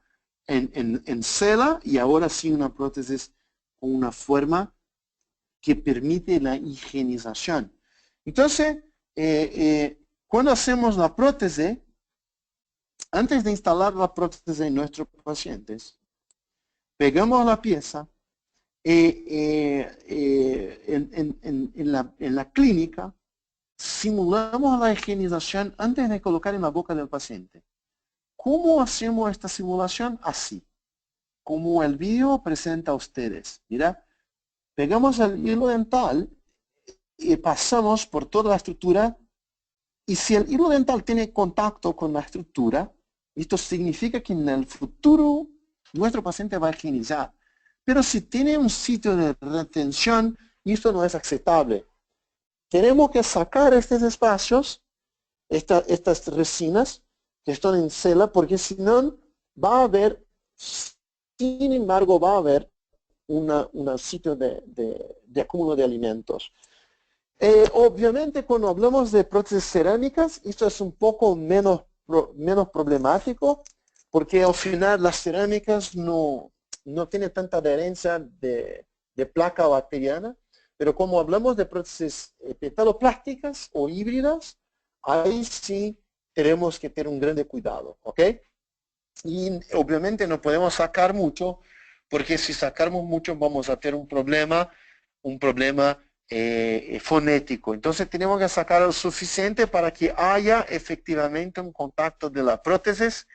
en cela y ahora sí una prótesis con una forma que permite la higienización. Entonces, cuando hacemos la prótesis, antes de instalar la prótesis en nuestros pacientes, pegamos la pieza en la clínica, simulamos la higienización antes de colocar en la boca del paciente. ¿Cómo hacemos esta simulación? Así, como el video presenta a ustedes. Mira, pegamos el hilo dental y pasamos por toda la estructura. Y si el hilo dental tiene contacto con la estructura, esto significa que en el futuro nuestro paciente va a higienizar. Pero si tiene un sitio de retención, esto no es aceptable. Tenemos que sacar estos espacios, estas resinas que están en cela, porque si no va a haber, sin embargo, va a haber un sitio de acúmulo de alimentos. Obviamente cuando hablamos de prótesis cerámicas, esto es un poco menos problemático, porque al final las cerámicas no tienen tanta adherencia de placa bacteriana, pero como hablamos de prótesis metaloplásticas o híbridas, ahí sí tenemos que tener un grande cuidado, ¿ok? Y obviamente no podemos sacar mucho, porque si sacamos mucho vamos a tener un problema fonético. Entonces tenemos que sacar lo suficiente para que haya efectivamente un contacto de la prótesis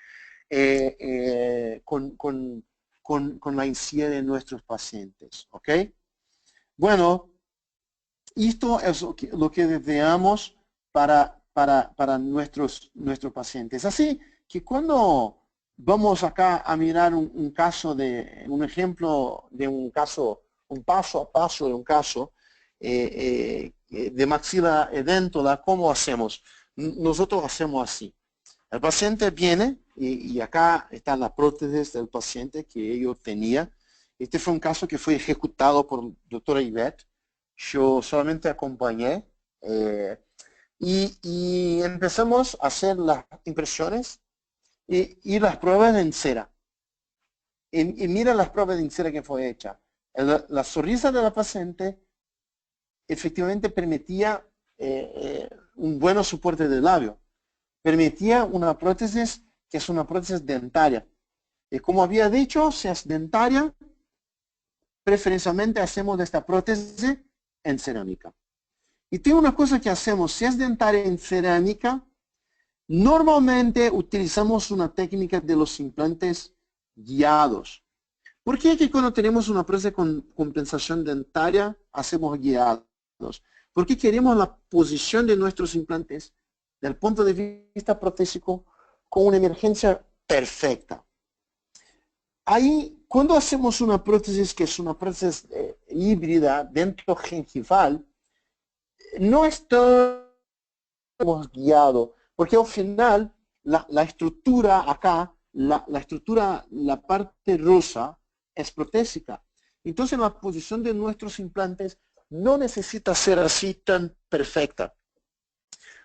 con la encía de nuestros pacientes. ¿Ok? Bueno, esto es lo que deseamos para nuestros pacientes. Así que cuando vamos acá a mirar un ejemplo de un caso, un paso a paso de un caso, de maxila edéntola, ¿cómo hacemos? Nosotros hacemos así. El paciente viene y acá está la prótesis del paciente que ellos tenía. Este fue un caso que fue ejecutado por la doctora Yvette. Yo solamente acompañé y empezamos a hacer las impresiones y las pruebas en cera. Y mira las pruebas en cera que fue hecha. La sonrisa de la paciente efectivamente permitía un buen soporte del labio. Permitía una prótesis que es una prótesis dentaria. Y como había dicho, si es dentaria, preferencialmente hacemos esta prótesis en cerámica. Y tiene una cosa que hacemos, si es dentaria en cerámica, normalmente utilizamos una técnica de los implantes guiados. ¿Por qué que cuando tenemos una prótesis con compensación dentaria, hacemos guiados? Porque queremos la posición de nuestros implantes del punto de vista protésico con una emergencia perfecta. Ahí, cuando hacemos una prótesis que es una prótesis híbrida dentro gengival, no estamos guiados, porque al final la estructura acá, la parte rosa es protésica. Entonces la posición de nuestros implantes no necesita ser así tan perfecta.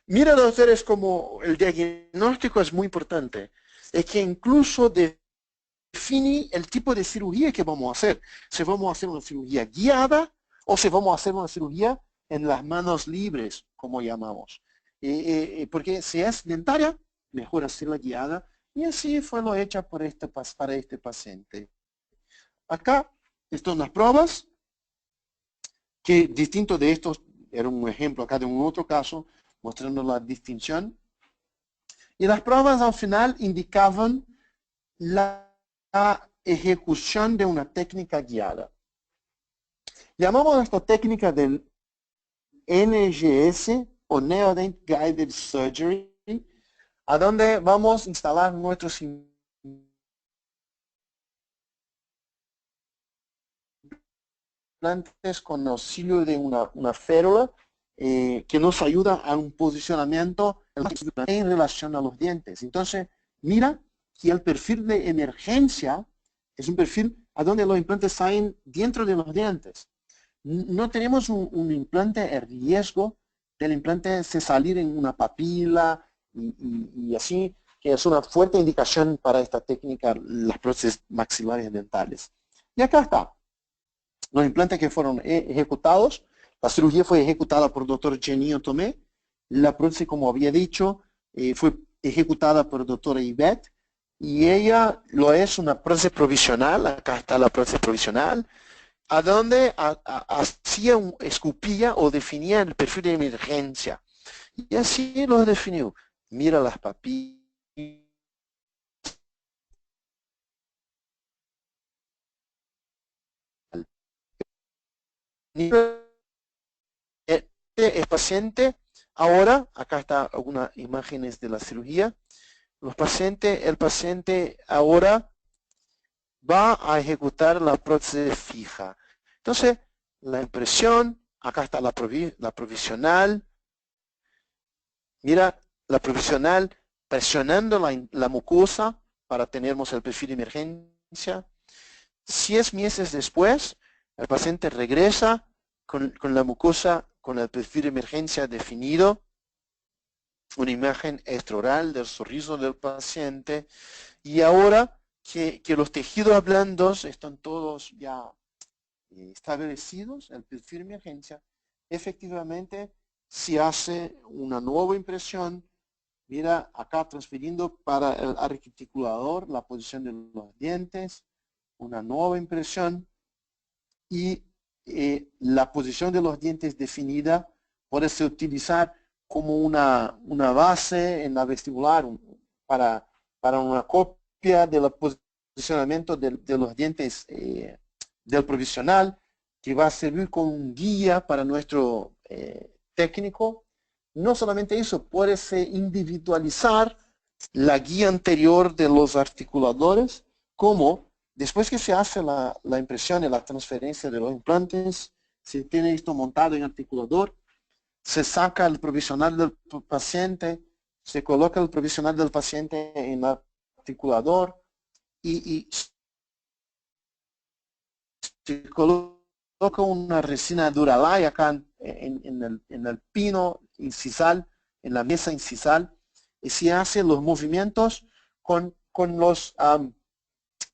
Mira, doctores, como el diagnóstico es muy importante. Es que incluso define el tipo de cirugía que vamos a hacer. Si vamos a hacer una cirugía guiada o si vamos a hacer una cirugía en las manos libres, como llamamos. Porque si es dentaria, mejor hacerla guiada. Y así fue lo hecho para este paciente. Acá están las pruebas, que distinto de estos, era un ejemplo acá de un otro caso, mostrando la distinción. Y las pruebas al final indicaban la ejecución de una técnica guiada. Llamamos a esta técnica del NGS o Neodent Guided Surgery, a donde vamos a instalar nuestros implantes con auxilio de una férula que nos ayuda a un posicionamiento en relación a los dientes. Entonces, mira que el perfil de emergencia es un perfil a donde los implantes salen dentro de los dientes. No tenemos un implante en riesgo del implante se salir en una papila y así, que es una fuerte indicación para esta técnica, las prótesis maxilares dentales. Y acá está. Los implantes que fueron ejecutados, la cirugía fue ejecutada por el doctor Genio Tomé, la prótesis, como había dicho, fue ejecutada por el doctor Yvette, y ella lo es una prótesis provisional, acá está la prótesis provisional, a donde hacía escupía o definía el perfil de emergencia. Y así lo definió. Mira las papilas. El paciente, ahora, acá está algunas imágenes de la cirugía. El paciente ahora va a ejecutar la prótesis fija. Entonces, la impresión, acá está la provisional. Mira, la provisional presionando la mucosa para tenermos el perfil de emergencia. 6 meses después, el paciente regresa con la mucosa, con el perfil de emergencia definido, una imagen extraoral del sorriso del paciente, y ahora que los tejidos blandos están todos ya establecidos, el perfil de emergencia, efectivamente se hace una nueva impresión. Mira acá transfiriendo para el articulador la posición de los dientes, una nueva impresión, y la posición de los dientes definida puede ser utilizar como una base en la vestibular para una copia del posicionamiento de los dientes del provisional, que va a servir como un guía para nuestro técnico. No solamente eso, puede individualizar la guía anterior de los articuladores, como después que se hace la impresión y la transferencia de los implantes, se tiene esto montado en articulador, se saca el provisional del paciente, se coloca el provisional del paciente en el articulador y se coloca una resina Duralay acá en el pino incisal, en la mesa incisal, y se hacen los movimientos con los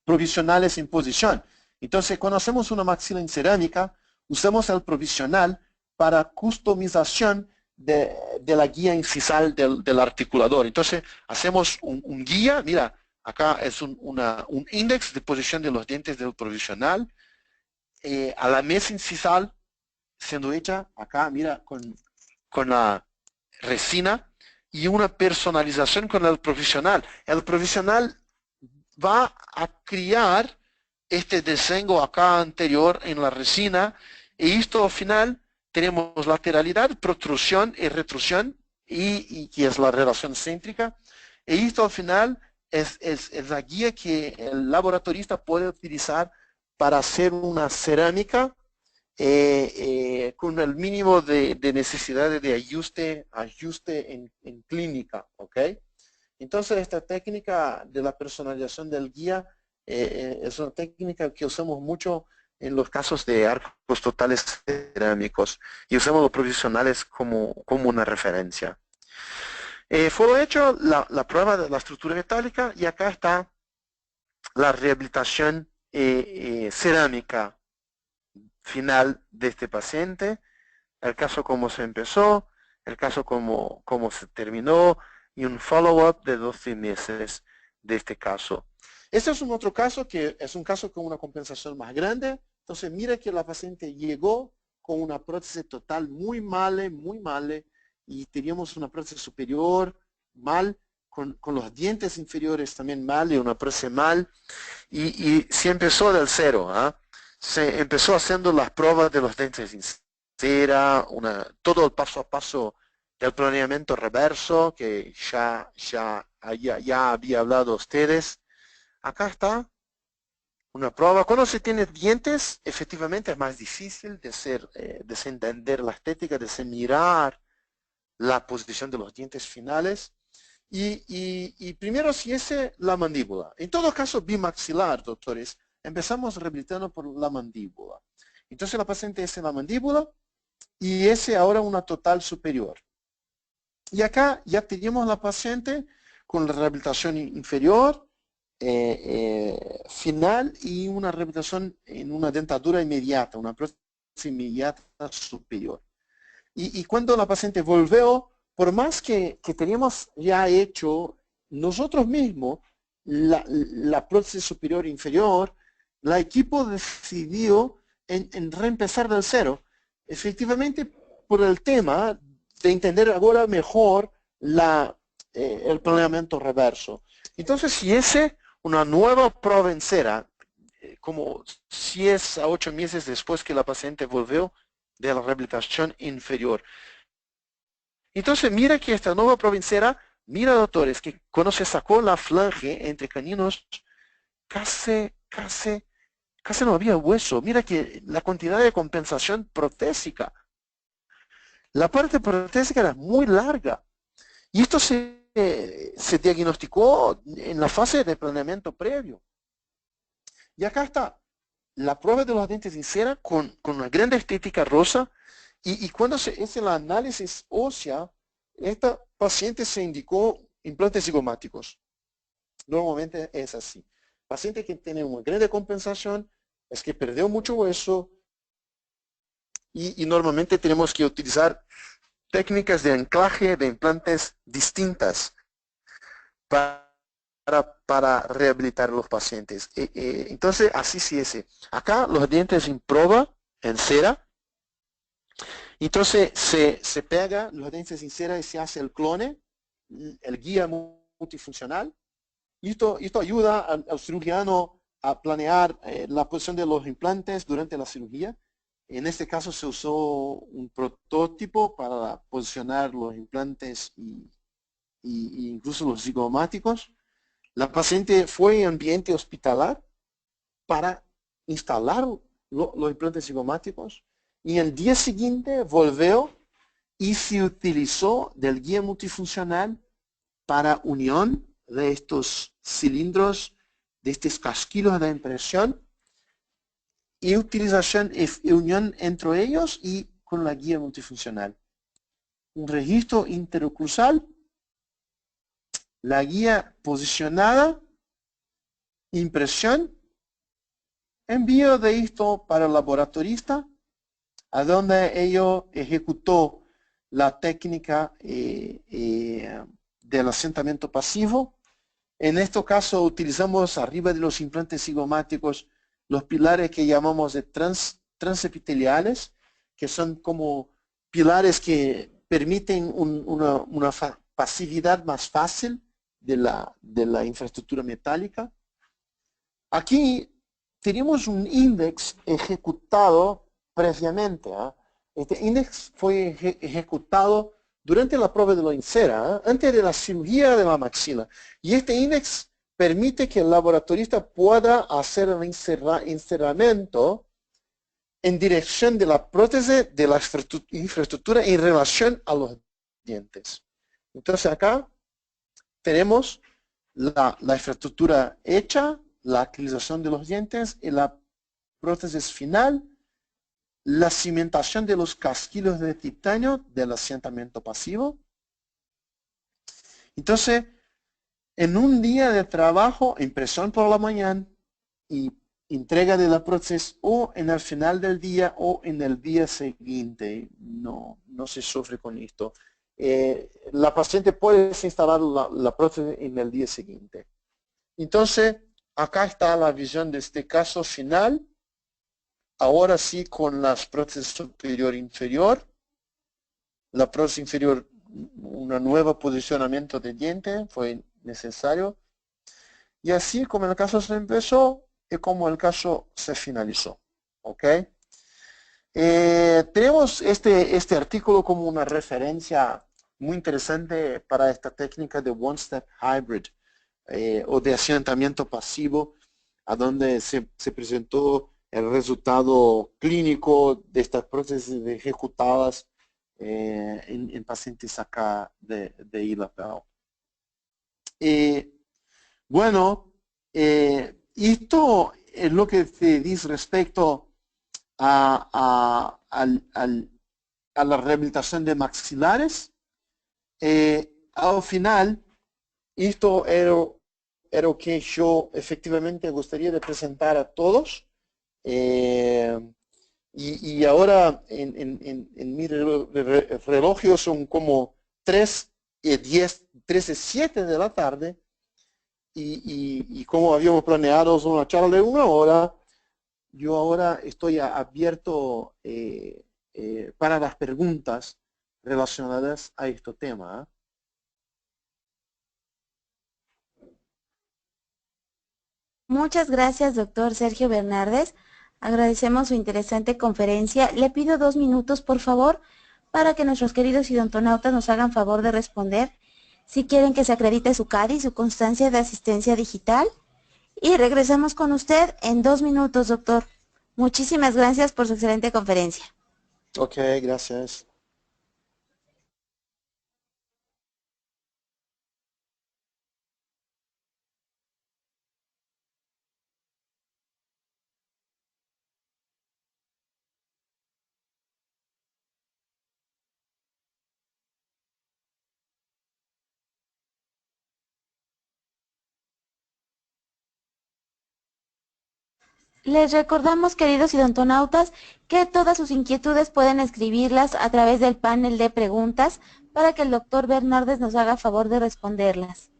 provisionales en posición. Entonces, cuando hacemos una maxila en cerámica, usamos el provisional para customización de la guía incisal del articulador. Entonces, hacemos un guía, mira, acá es un índice de posición de los dientes del provisional, a la mesa incisal siendo hecha acá, mira, con la resina, y una personalización con el provisional. El provisional va a crear este diseño acá anterior en la resina, y esto al final tenemos lateralidad, protrusión y retrusión, y que es la relación céntrica, y esto al final es la guía que el laboratorista puede utilizar para hacer una cerámica con el mínimo de necesidades de ajuste en clínica, ¿ok? Entonces, esta técnica de la personalización del guía es una técnica que usamos mucho en los casos de arcos totales cerámicos, y usamos los provisionales como una referencia. Fue hecho la prueba de la estructura metálica, y acá está la rehabilitación cerámica final de este paciente, el caso como se empezó, el caso como se terminó, y un follow-up de 12 meses de este caso. Este es un otro caso que es un caso con una compensación más grande. Entonces mira que la paciente llegó con una prótesis total muy mala, y teníamos una prótesis superior mal, con los dientes inferiores también mal, y una prótesis mal, y se empezó del cero. Se empezó haciendo las pruebas de los dientes en cera, todo el paso a paso del planeamiento reverso, que ya había hablado a ustedes. Acá está una prueba. Cuando se tiene dientes, efectivamente es más difícil de entender la estética, de mirar la posición de los dientes finales. Y primero si es la mandíbula. En todo caso, bimaxilar, doctores, empezamos rehabilitando por la mandíbula. Entonces la paciente es en la mandíbula y ese ahora una total superior. Y acá ya tenemos la paciente con la rehabilitación inferior, final y una rehabilitación en una dentadura inmediata, una prótesis inmediata superior. Y cuando la paciente volvió, por más que teníamos ya hecho nosotros mismos la prótesis superior e inferior, el equipo decidió en reempezar del cero. Efectivamente, por el tema de entender ahora mejor el planeamiento reverso. Entonces, si es una nueva prueba en cera, como 6 a 8 meses después que la paciente volvió de la rehabilitación inferior. Entonces, mira que esta nueva prueba en cera, mira, doctores, que cuando se sacó la flange entre caninos, casi no había hueso. Mira que la cantidad de compensación protésica. La parte protésica era muy larga. Y esto se diagnosticó en la fase de planeamiento previo. Y acá está la prueba de los dientes en cera con una gran estética rosa. Y cuando se hace el análisis ósea, esta paciente se indicó implantes zigomáticos. Normalmente es así. Paciente que tiene una gran compensación es que perdió mucho hueso y normalmente tenemos que utilizar técnicas de anclaje de implantes distintas para rehabilitar a los pacientes. Entonces, así sí es. Acá los dientes en prueba, en cera. Entonces, se pega los dientes en cera y se hace el clone, el guía multifuncional. Y esto ayuda al cirujano a planear la posición de los implantes durante la cirugía. En este caso se usó un prototipo para posicionar los implantes y incluso los zigomáticos. La paciente fue en ambiente hospitalar para instalar los implantes zigomáticos y el día siguiente volvió y se utilizó del guía multifuncional para unión de estos cilindros, de estos casquillos de impresión y utilización y unión entre ellos y con la guía multifuncional. Un registro interoclusal, la guía posicionada, impresión, envío de esto para el laboratorista, a donde ello ejecutó la técnica del asentamiento pasivo. En este caso utilizamos arriba de los implantes zigomáticos los pilares que llamamos de transepiteliales, que son como pilares que permiten una pasividad más fácil de la infraestructura metálica. Aquí tenemos un índice ejecutado previamente. Este índice fue ejecutado durante la prueba de la incera, antes de la cirugía de la maxila. Y este índice permite que el laboratorista pueda hacer el encerramiento en dirección de la prótesis de la infraestructura en relación a los dientes. Entonces acá tenemos la infraestructura hecha, la utilización de los dientes y la prótesis final, la cimentación de los casquillos de titanio del asentamiento pasivo. Entonces, en un día de trabajo, impresión por la mañana y entrega de la prótesis o en el final del día o en el día siguiente. No se sufre con esto. La paciente puede instalar la prótesis en el día siguiente. Entonces, acá está la visión de este caso final. Ahora sí con las prótesis superior e inferior. La prótesis inferior, un nuevo posicionamiento de diente fue necesario. Y así como el caso se empezó y como el caso se finalizó. ¿Ok? Tenemos este artículo como una referencia muy interesante para esta técnica de One-Step Hybrid o de asentamiento pasivo, a donde se presentó el resultado clínico de estas prótesis ejecutadas en pacientes acá de ILAPEL. Bueno, esto es lo que se dice respecto a la rehabilitación de maxilares. Al final, esto era lo que yo efectivamente gustaría de presentar a todos. Y ahora en mi reloj son como 3:10, 13:07 de la tarde. Y como habíamos planeado una charla de 1 hora, yo ahora estoy abierto para las preguntas relacionadas a este tema. Muchas gracias, doctor Sergio Bernardes. Agradecemos su interesante conferencia. Le pido 2 minutos, por favor, para que nuestros queridos idontonautas nos hagan favor de responder si quieren que se acredite su CADI, su constancia de asistencia digital. Y regresamos con usted en 2 minutos, doctor. Muchísimas gracias por su excelente conferencia. Ok, gracias. Les recordamos, queridos idontonautas, que todas sus inquietudes pueden escribirlas a través del panel de preguntas para que el doctor Bernardes nos haga favor de responderlas.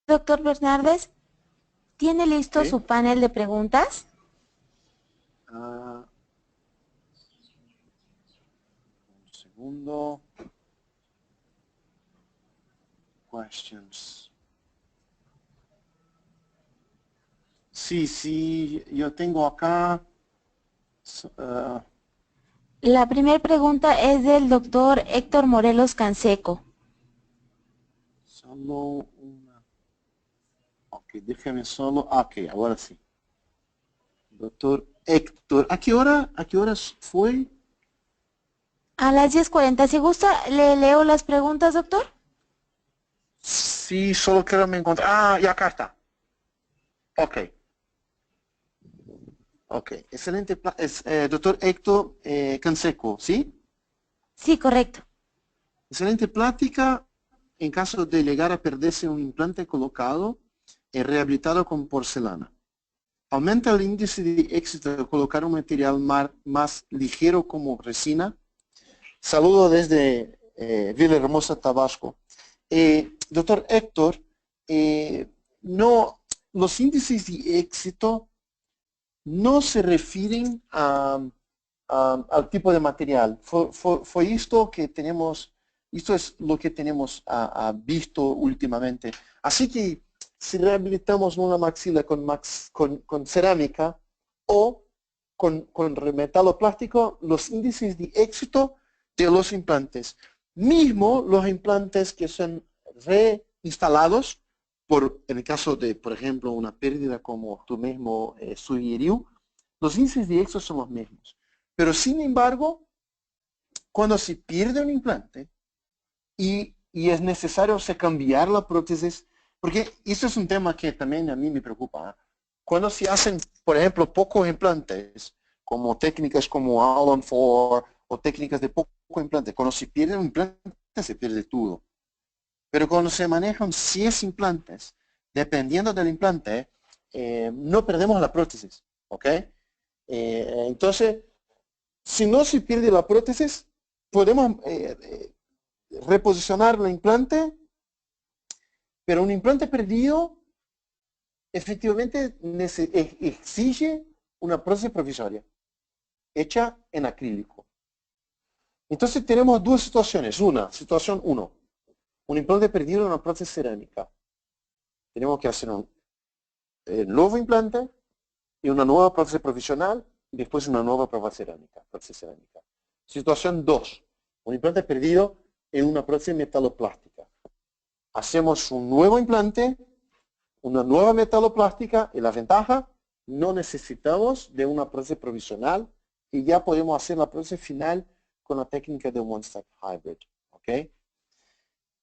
Doctor Bernardes, ¿tiene listo ¿Sí? su panel de preguntas? Un segundo. Questions. Sí, yo tengo acá. La primera pregunta es del doctor Héctor Morelos Canseco. Solo una. Ok, déjame solo. Ok, ahora sí. Doctor Héctor. ¿A qué horas fue? A las 10:40. Si gusta, ¿le leo las preguntas, doctor? Sí, solo quiero me encontrar. Ah, y acá está. Ok. Ok. Excelente. Doctor Héctor Canseco, ¿sí? Sí, correcto. Excelente plática. En caso de llegar a perderse un implante colocado y rehabilitado con porcelana. Aumenta el índice de éxito de colocar un material más ligero como resina. Saludo desde Villahermosa, Tabasco. Doctor Héctor, no, los índices de éxito no se refieren al tipo de material. Fue esto que tenemos, esto es lo que tenemos visto últimamente. Así que si rehabilitamos una maxila con cerámica o con metaloplástico, los índices de éxito de los implantes, mismo los implantes que son reinstalados, en el caso de, por ejemplo, una pérdida como tú mismo sugirió, los índices de éxito son los mismos. Pero sin embargo, cuando se pierde un implante y es necesario cambiar la prótesis, porque esto es un tema que también a mí me preocupa. Cuando se hacen, por ejemplo, pocos implantes como técnicas como Allen 4 o técnicas de poco implante. Cuando se pierde un implante, se pierde todo. Pero cuando se manejan 10 implantes, dependiendo del implante, no perdemos la prótesis, ¿ok? Entonces, si no se pierde la prótesis, podemos reposicionar el implante, pero un implante perdido efectivamente exige una prótesis provisoria, hecha en acrílico. Entonces tenemos dos situaciones. Situación 1, un implante perdido en una prótesis cerámica. Tenemos que hacer un nuevo implante y una nueva prótesis provisional y después una nueva prótesis cerámica. Situación 2, un implante perdido en una prótesis metaloplástica. Hacemos un nuevo implante, una nueva metaloplástica y la ventaja, no necesitamos de una prótesis provisional y ya podemos hacer la prótesis final con la técnica de One-Step Hybrid. ¿Okay?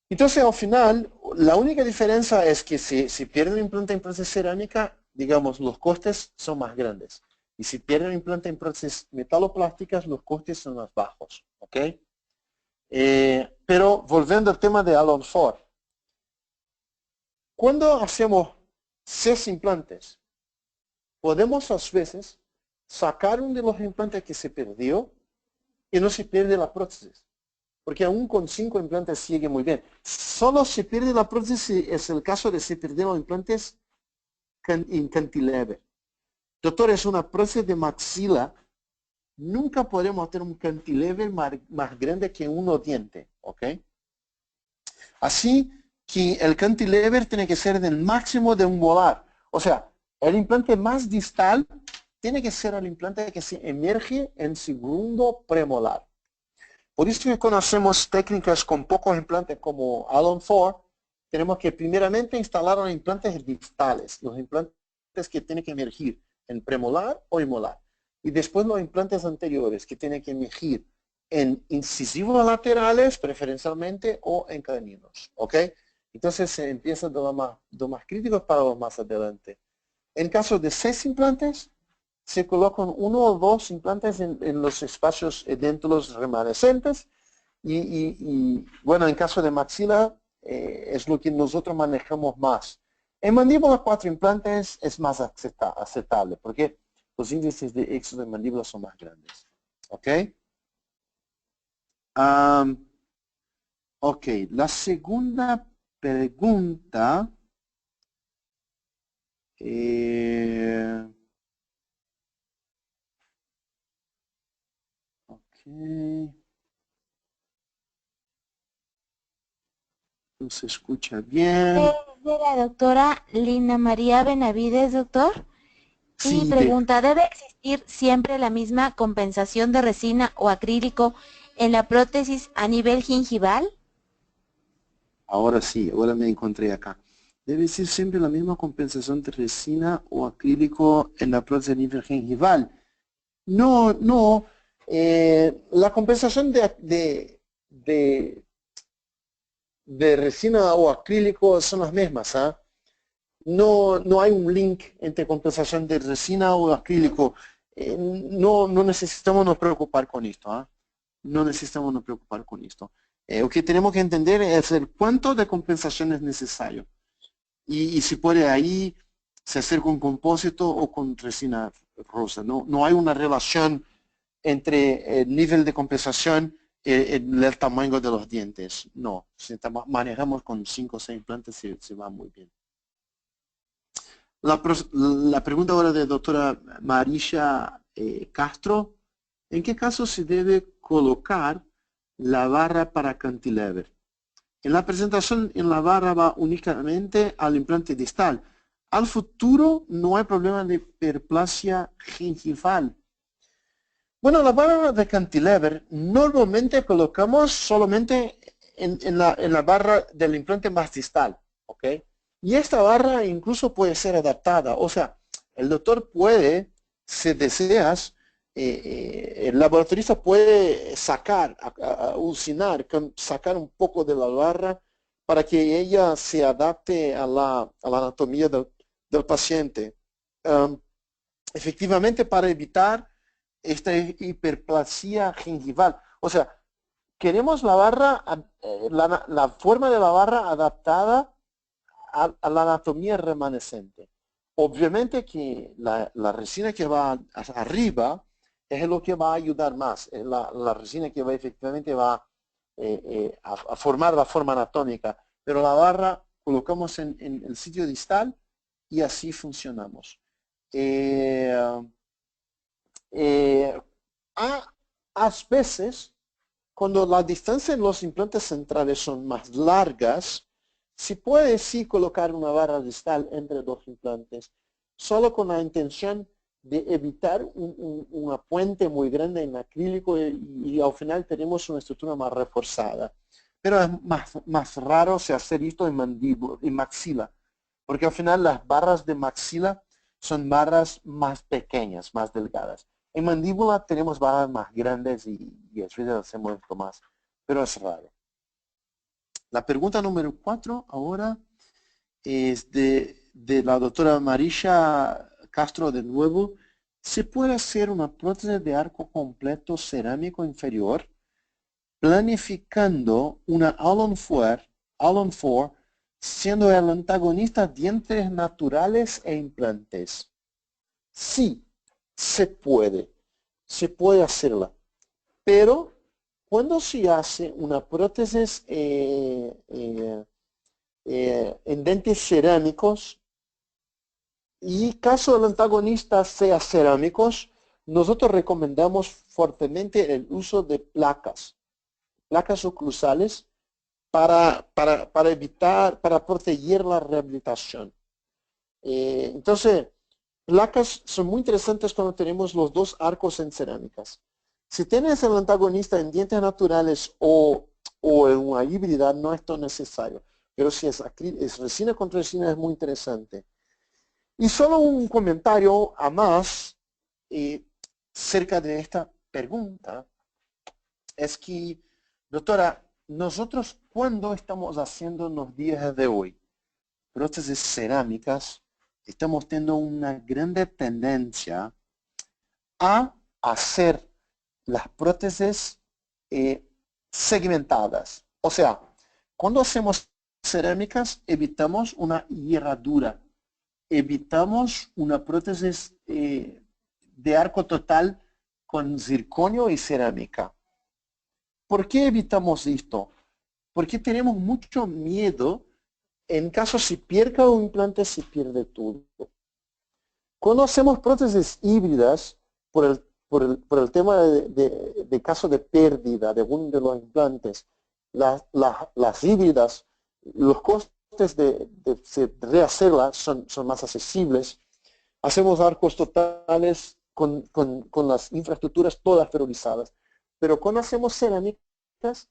Entonces, al final, la única diferencia es que si pierde un implante en prótesis cerámica, digamos, los costes son más grandes. Y si pierde un implante en prótesis metaloplásticas, los costes son más bajos. ¿Okay? Pero volviendo al tema de Allen 4, cuando hacemos 6 implantes, podemos a veces sacar uno de los implantes que se perdió y no se pierde la prótesis. Porque aún con 5 implantes sigue muy bien. Solo se pierde la prótesis si es el caso de si perdemos implantes en cantilever. Doctor, es una prótesis de maxila. Nunca podemos tener un cantilever más grande que uno diente. ¿Ok? Así que el cantilever tiene que ser del máximo de un molar. O sea, el implante más distal tiene que ser el implante que se emerge en segundo premolar. Por eso que cuando hacemos técnicas con pocos implantes como Allen 4, tenemos que primeramente instalar los implantes distales, los implantes que tienen que emergir en premolar o en molar. Y después los implantes anteriores que tienen que emergir en incisivos laterales preferencialmente o en caninos. ¿Ok? Entonces se empieza de los más críticos para los más adelante. En caso de 6 implantes, se colocan 1 o 2 implantes en los espacios edéntulos remanescentes y bueno, en caso de maxila es lo que nosotros manejamos más. En mandíbula 4 implantes es más aceptable porque los índices de éxodo de mandíbula son más grandes. ¿Ok? Ok, la segunda pregunta. No se escucha bien. De la doctora Lina María Benavides, doctor. Y Sí, pregunta, ¿debe existir siempre la misma compensación de resina o acrílico en la prótesis a nivel gingival? ahora sí, ahora me encontré acá. Debe ser siempre la misma compensación de resina o acrílico en la prótesis a nivel gingival. No, no. La compensación de resina o acrílico son las mismas. ¿Ah? No hay un link entre compensación de resina o acrílico. No necesitamos nos preocupar con esto. ¿Ah? No necesitamos nos preocupar con esto. Lo que tenemos que entender es el cuánto de compensación es necesario. Y si puede ahí se hacer con compósito o con resina rosa. No hay una relación entre el nivel de compensación y el tamaño de los dientes. No, si manejamos con 5 o 6 implantes se va muy bien. La pregunta ahora de doctora Marisha Castro. ¿En qué caso se debe colocar la barra para cantilever? En la presentación, en la barra va únicamente al implante distal. Al futuro no hay problema de hiperplasia gingival. Bueno, la barra de cantilever normalmente colocamos solamente en la barra del implante más distal. ¿Ok? Y esta barra incluso puede ser adaptada. O sea, el doctor puede, si deseas, el laboratorista puede sacar, sacar un poco de la barra para que ella se adapte a la anatomía del paciente. Efectivamente, para evitar esta hiperplasia gingival. O sea, queremos la barra, la forma de la barra adaptada a la anatomía remanescente. Obviamente que la resina que va arriba es lo que va a ayudar más, es la resina que efectivamente va a formar la forma anatómica, pero la barra colocamos en el sitio distal y así funcionamos. A veces, cuando la distancia en los implantes centrales son más largas, se puede sí colocar una barra distal entre dos implantes, solo con la intención de evitar una puente muy grande en acrílico y al final tenemos una estructura más reforzada. Pero es más raro se hacer esto en mandíbula, en maxila, porque al final las barras de maxila son barras más pequeñas, más delgadas. En mandíbula tenemos barras más grandes y a veces hacemos esto más, pero es raro. La pregunta número 4 ahora es de la doctora Marisha Castro de nuevo. ¿Se puede hacer una prótesis de arco completo cerámico inferior planificando una Allen 4 siendo el antagonista dientes naturales e implantes? Sí, se puede hacerla, pero cuando se hace una prótesis en dentes cerámicos y caso el antagonista sea cerámicos, nosotros recomendamos fuertemente el uso de placas oclusales para evitar, para proteger la rehabilitación. Entonces, placas son muy interesantes cuando tenemos los dos arcos en cerámicas. Si tienes el antagonista en dientes naturales o en una híbrida, no es tan necesario. Pero si es resina contra resina, es muy interesante. Y solo un comentario a más cerca de esta pregunta es que, doctora, nosotros cuando estamos haciendo en los días de hoy prótesis cerámicas, estamos teniendo una grande tendencia a hacer las prótesis segmentadas. O sea, cuando hacemos cerámicas, evitamos una herradura, evitamos una prótesis de arco total con zirconio y cerámica. ¿Por qué evitamos esto? Porque tenemos mucho miedo en caso si pierda un implante, se pierde todo. Cuando hacemos prótesis híbridas, por el tema de caso de pérdida de uno de los implantes, las híbridas, los costes de rehacerlas son más accesibles. Hacemos arcos totales con las infraestructuras todas ferrolizadas. Pero cuando hacemos cerámicas,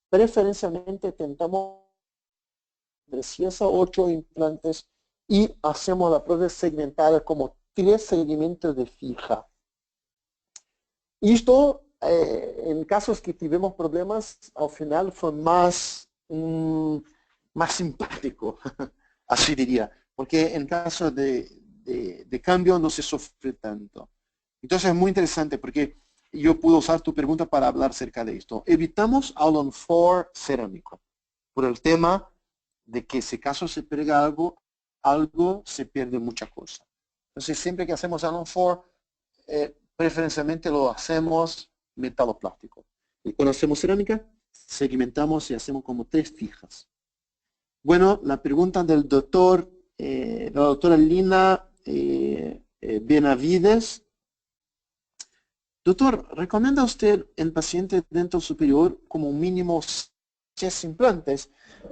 preferencialmente intentamos de 6 a 8 implantes y hacemos la prótesis segmentada como 3 segmentos de fija. Esto, en casos que tuvimos problemas, al final fue más simpático, así diría, porque en caso de cambio no se sufre tanto. Entonces es muy interesante porque yo puedo usar tu pregunta para hablar acerca de esto. Evitamos Allen 4 cerámico por el tema de que si caso se pega algo se pierde mucha cosa. Entonces siempre que hacemos Allen 4, preferencialmente lo hacemos metaloplástico. Y cuando hacemos cerámica, segmentamos y hacemos como 3 fijas. Bueno, la pregunta del doctor, la doctora Lina Benavides. Doctor, ¿recomienda usted en paciente dentro superior como mínimo 6 implantes?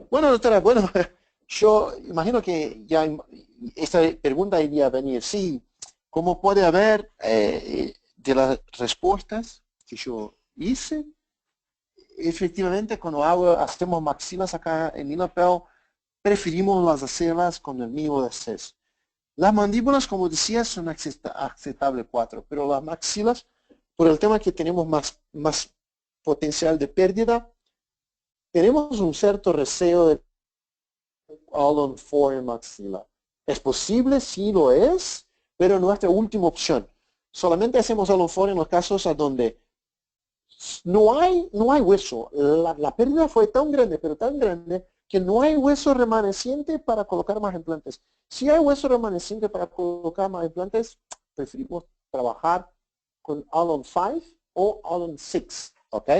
Bueno, doctora, bueno, yo imagino que ya esta pregunta iría a venir. Sí, como puede haber de las respuestas que yo hice, efectivamente cuando hacemos maxilas acá en INAPEL, preferimos hacerlas con el mínimo de 6. Las mandíbulas, como decía, son aceptables 4, pero las maxilas, por el tema que tenemos más potencial de pérdida, tenemos un cierto recelo de Allen 4 en maxila. ¿Es posible? Sí lo es, pero nuestra última opción. Solamente hacemos allophone en los casos a donde no hay hueso. La pérdida fue tan grande, pero tan grande, que no hay hueso remaneciente para colocar más implantes. Si hay hueso remaneciente para colocar más implantes, preferimos trabajar con Allen 5 o Allen 6. ¿Ok?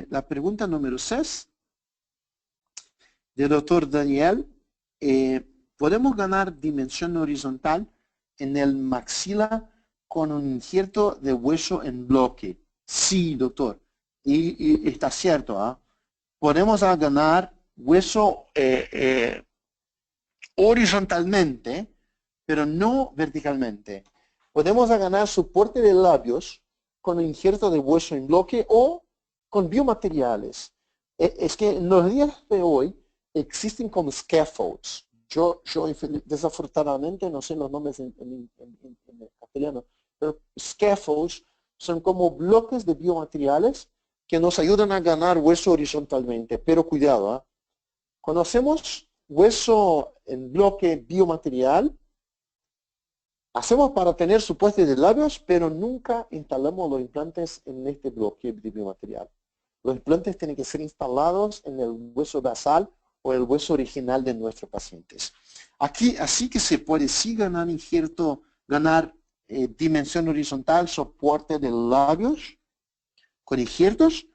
La pregunta número 6 del doctor Daniel. ¿Podemos ganar dimensión horizontal en el maxila con un injerto de hueso en bloque? Sí, doctor. Y está cierto. ¿Ah? Podemos ganar hueso horizontalmente, pero no verticalmente. Podemos ganar soporte de labios con injerto de hueso en bloque o con biomateriales. Es que en los días de hoy existen como scaffolds. Yo desafortunadamente no sé los nombres en castellano, pero scaffolds son como bloques de biomateriales que nos ayudan a ganar hueso horizontalmente. Pero cuidado, ¿eh? Cuando hacemos hueso en bloque biomaterial, hacemos para tener soporte de labios, pero nunca instalamos los implantes en este bloque de biomaterial. Los implantes tienen que ser instalados en el hueso basal o el hueso original de nuestros pacientes. Aquí, así que se puede sí ganar injerto, ganar dimensión horizontal, soporte de labios con injertos,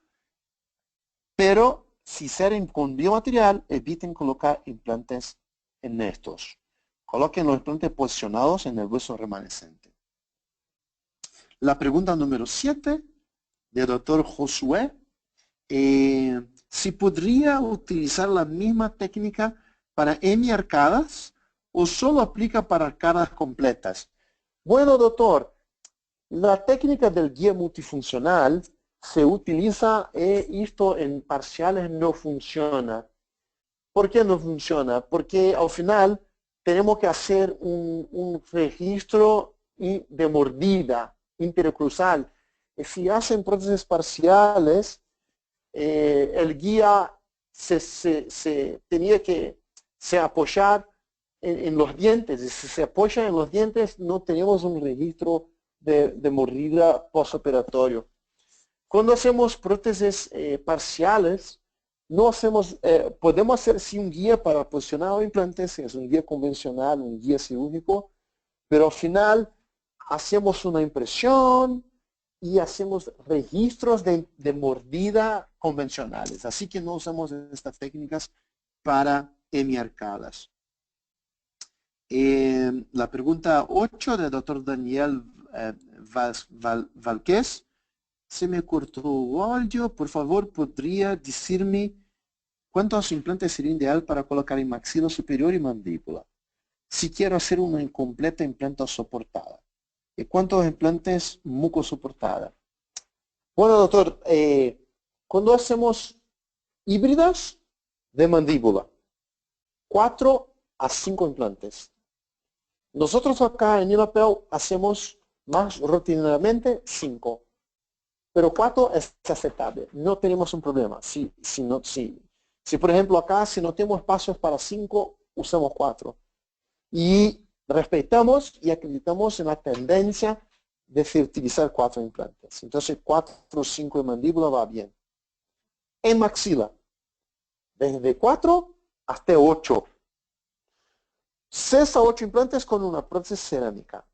pero si salen con biomaterial, eviten colocar implantes en estos. Coloquen los implantes posicionados en el hueso remanescente. La pregunta número 7 del doctor Josué. Si podría utilizar la misma técnica para hemiarcadas o solo aplica para arcadas completas. Bueno, doctor, la técnica del guía multifuncional se utiliza, esto en parciales no funciona. ¿Por qué no funciona? Porque al final tenemos que hacer un registro de mordida interocruzal. Si hacen prótesis parciales, el guía tenía que apoyar en los dientes. Y si se apoya en los dientes, no tenemos un registro de mordida postoperatorio. Cuando hacemos prótesis parciales, no hacemos, podemos hacer sí un guía para posicionar los implantes, es un guía convencional, un guía cirúrgico, pero al final hacemos una impresión y hacemos registros de mordida convencionales. Así que no usamos estas técnicas para hemiarcadas. La pregunta 8 del doctor Daniel Valquez. Se me cortó el audio. Por favor, ¿podría decirme cuántos implantes sería ideal para colocar en maxila superior y mandíbula? Si quiero hacer una incompleta implanta soportada. ¿Y cuántos implantes mucosoportada? Bueno, doctor, cuando hacemos híbridas de mandíbula, 4 a 5 implantes. Nosotros acá en ILAPEL hacemos más rutinariamente 5. Pero 4 es aceptable, no tenemos un problema. Si por ejemplo acá, si no tenemos espacios para 5, usamos 4. Y respetamos y acreditamos en la tendencia de utilizar 4 implantes. Entonces 4 o 5 en mandíbula va bien. En maxila, desde 4 hasta 8. 6 a 8 implantes con una prótesis cerámica.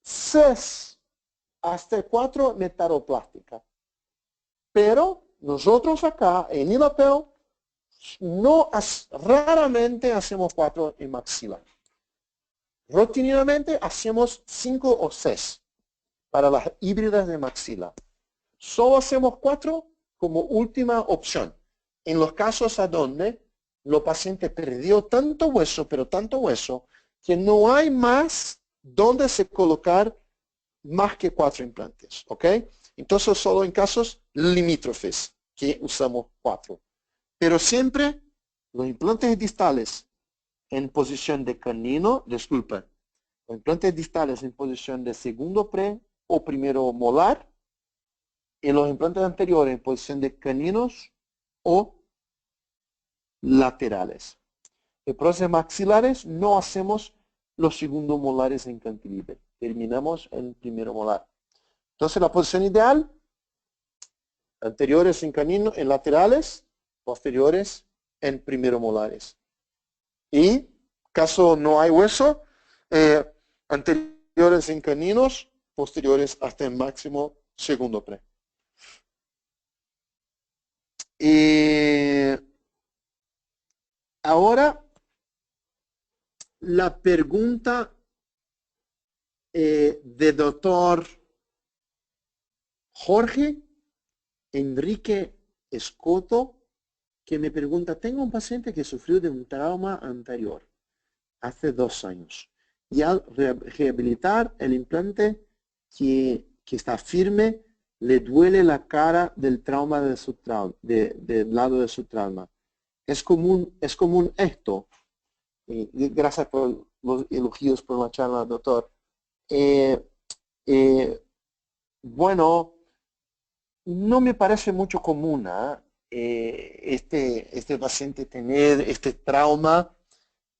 6 hasta 4 metaroplástica. Pero nosotros acá en ILAPEL raramente hacemos 4 en maxila. Rutinariamente hacemos 5 o 6 para las híbridas de maxila. Solo hacemos 4 como última opción. En los casos a donde los pacientes perdió tanto hueso, pero tanto hueso, que no hay más donde se colocar más que 4 implantes, ¿ok? Entonces solo en casos limítrofes que usamos 4. Pero siempre los implantes distales en posición de canino, disculpa, los implantes distales en posición de segundo pre o primero molar, y los implantes anteriores en posición de caninos o laterales. En prótesis maxilares no hacemos los segundos molares en cantilever. Terminamos en el primero molar. Entonces la posición ideal, anteriores en canino, en laterales, posteriores en primero molares. Y caso no hay hueso, anteriores en caninos, posteriores hasta el máximo segundo pre. Ahora, la pregunta de doctor Jorge Enrique Escoto, que me pregunta, tengo un paciente que sufrió de un trauma anterior hace 2 años y al rehabilitar el implante que está firme, le duele la cara del trauma de su trauma, del lado de su trauma. Es común esto. Gracias por los elogios por la charla, doctor. Bueno, no me parece mucho común este paciente tener este trauma,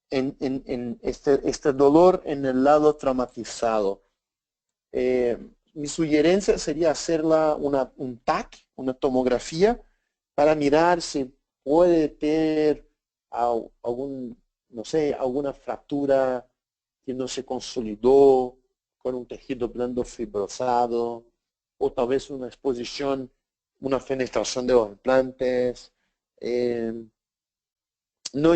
este dolor en el lado traumatizado. Mi sugerencia sería hacerla un TAC, una tomografía, para mirar si puede tener no sé, alguna fractura que no se consolidó con un tejido blando fibrosado, o tal vez una exposición, una fenestración de los implantes. No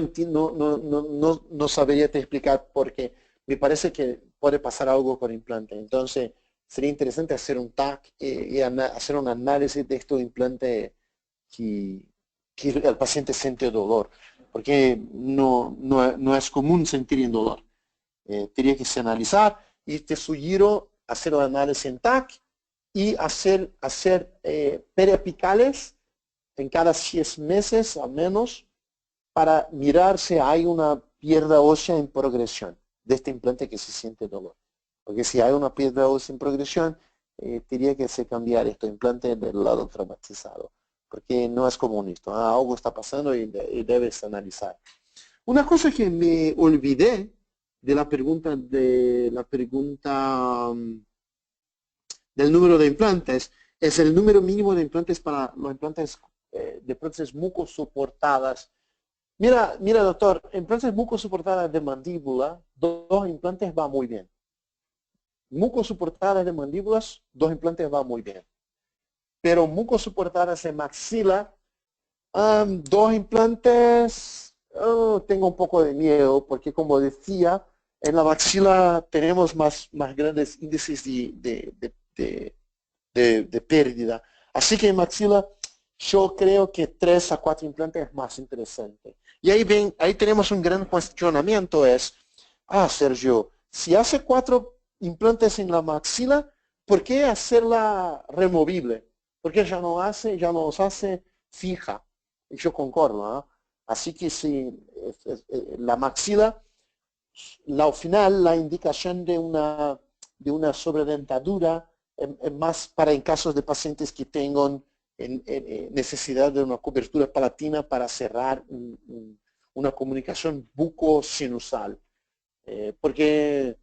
sabría te explicar porque me parece que puede pasar algo con el implante. Entonces, sería interesante hacer un TAC y hacer un análisis de estos implantes que el paciente siente dolor, porque no es común sentir dolor. Tendría que se analizar y te sugiero hacer el análisis en TAC y hacer periapicales en cada 6 meses al menos, para mirar si hay una piedra ósea en progresión de este implante que se siente dolor. Porque si hay una piedra ósea en progresión, tendría que se cambiar este implante del lado traumatizado. Porque no es común esto. Algo está pasando y debes analizar. Una cosa que me olvidé de la pregunta, del número de implantes, es el número mínimo de implantes para los implantes de prótesis mucosoportadas. Mira, doctor, implantes mucosoportadas de mandíbula, 2 implantes va muy bien. Mucosoportadas de mandíbulas, 2 implantes va muy bien. Pero mucosoportadas en maxila, 2 implantes, tengo un poco de miedo, porque como decía, en la maxila tenemos más grandes índices de pérdida. Así que en maxila, yo creo que 3 a 4 implantes es más interesante. Y ahí tenemos un gran cuestionamiento, es, Sergio, si hace 4 implantes en la maxila, ¿por qué hacerla removible? ¿Por qué ya nos hace fija? Y yo concordo, ¿no? Así que si la maxila, al final, la indicación de una sobredentadura es más para en casos de pacientes que tengan necesidad de una cobertura palatina para cerrar una comunicación bucosinusal. Porque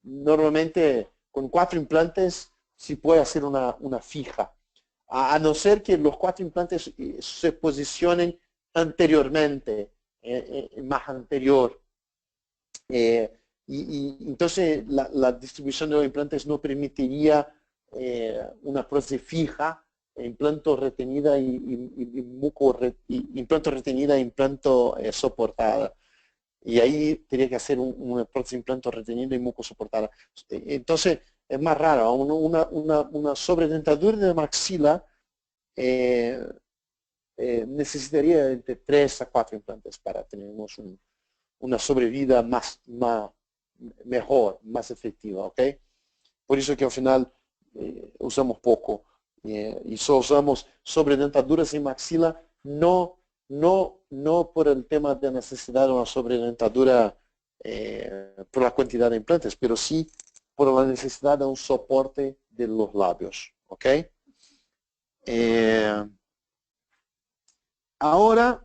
normalmente con 4 implantes sí puede hacer una fija, a no ser que los 4 implantes se posicionen anteriormente, más anterior. Y entonces la distribución de los implantes no permitiría una prótesis fija, implanto retenida implanto retenida e implanto soportada. Y ahí tendría que hacer una prótesis implanto retenido y muco soportada. Entonces es más raro, una sobredentadura de maxila necesitaría entre 3 a 4 implantes para tener una sobrevida mejor, más efectiva, ¿ok? Por eso que al final usamos poco y solo usamos sobredentaduras en maxila, no por el tema de necesidad de una sobredentadura por la cantidad de implantes, pero sí por la necesidad de un soporte de los labios, ¿ok? Ahora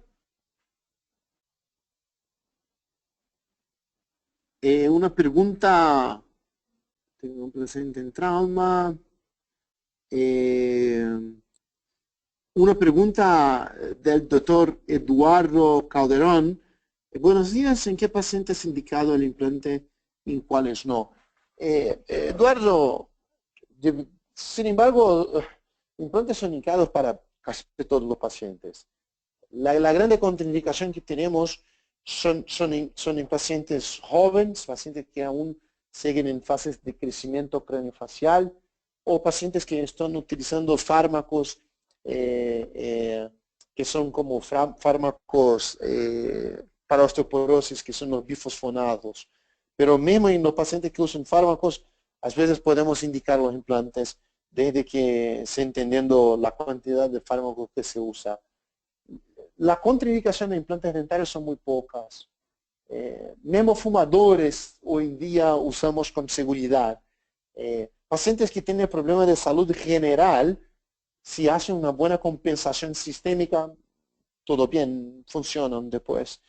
Una pregunta, tengo un presente en trauma. Una pregunta del doctor Eduardo Calderón. Buenos días, ¿en qué pacientes es indicado el implante y en cuáles no? Eduardo, sin embargo, implantes son indicados para casi todos los pacientes. La grande contraindicación que tenemos son en pacientes jóvenes, pacientes que aún siguen en fases de crecimiento craneofacial o pacientes que están utilizando fármacos que son como fármacos para osteoporosis, que son los bifosfonados. Pero mismo en los pacientes que usan fármacos, a veces podemos indicar los implantes desde que se entendiendo la cantidad de fármacos que se usa. La contraindicación de implantes dentarios son muy pocas. Mismo fumadores hoy en día usamos con seguridad. Pacientes que tienen problemas de salud general, si hacen una buena compensación sistémica, todo bien, funcionan después.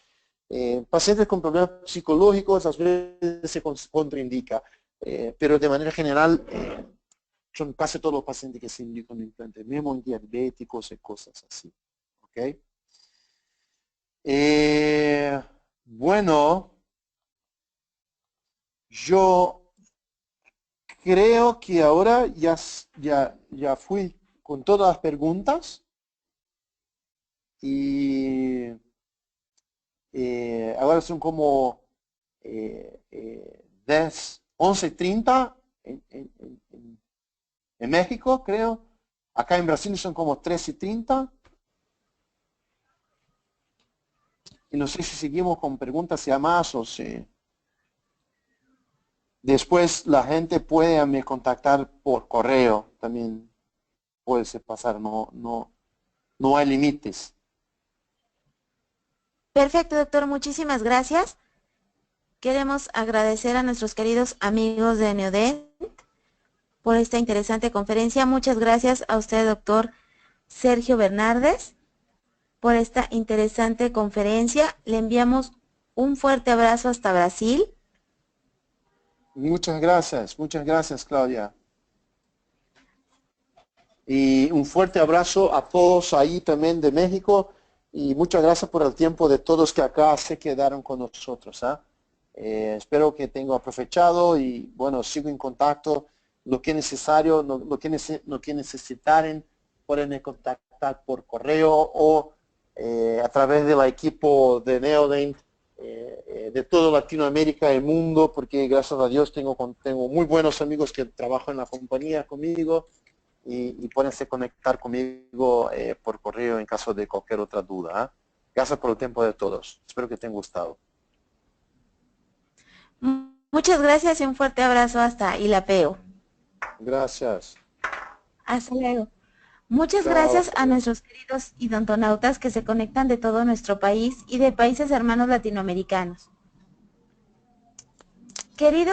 Pacientes con problemas psicológicos a veces se contraindica, pero de manera general son casi todos los pacientes que se indican implantes, mismo en diabéticos y cosas así. ¿Okay? Bueno, yo creo que ahora ya fui con todas las preguntas y ahora son como 11:30 en México, creo. Acá en Brasil son como 13:30. Y no sé si seguimos con preguntas ya más o si después la gente puede me contactar por correo. También puede pasar, no hay límites. Perfecto, doctor, muchísimas gracias. Queremos agradecer a nuestros queridos amigos de Neodent por esta interesante conferencia. Muchas gracias a usted, doctor Sergio Bernardes, por esta interesante conferencia. Le enviamos un fuerte abrazo hasta Brasil. Muchas gracias, Claudia. Y un fuerte abrazo a todos ahí también de México y muchas gracias por el tiempo de todos que acá se quedaron con nosotros. Espero que tengan aprovechado y bueno, sigo en contacto. Lo que es necesario, lo que necesitaren, pueden contactar por correo o a través del equipo de Neodent de toda Latinoamérica y el mundo, porque gracias a Dios tengo muy buenos amigos que trabajan en la compañía conmigo y pueden conectar conmigo por correo en caso de cualquier otra duda. Gracias por el tiempo de todos. Espero que te haya gustado. Muchas gracias y un fuerte abrazo hasta Ilapeo. Gracias. Hasta luego. Muchas Chao. gracias a nuestros queridos idontonautas que se conectan de todo nuestro país y de países hermanos latinoamericanos. Queridos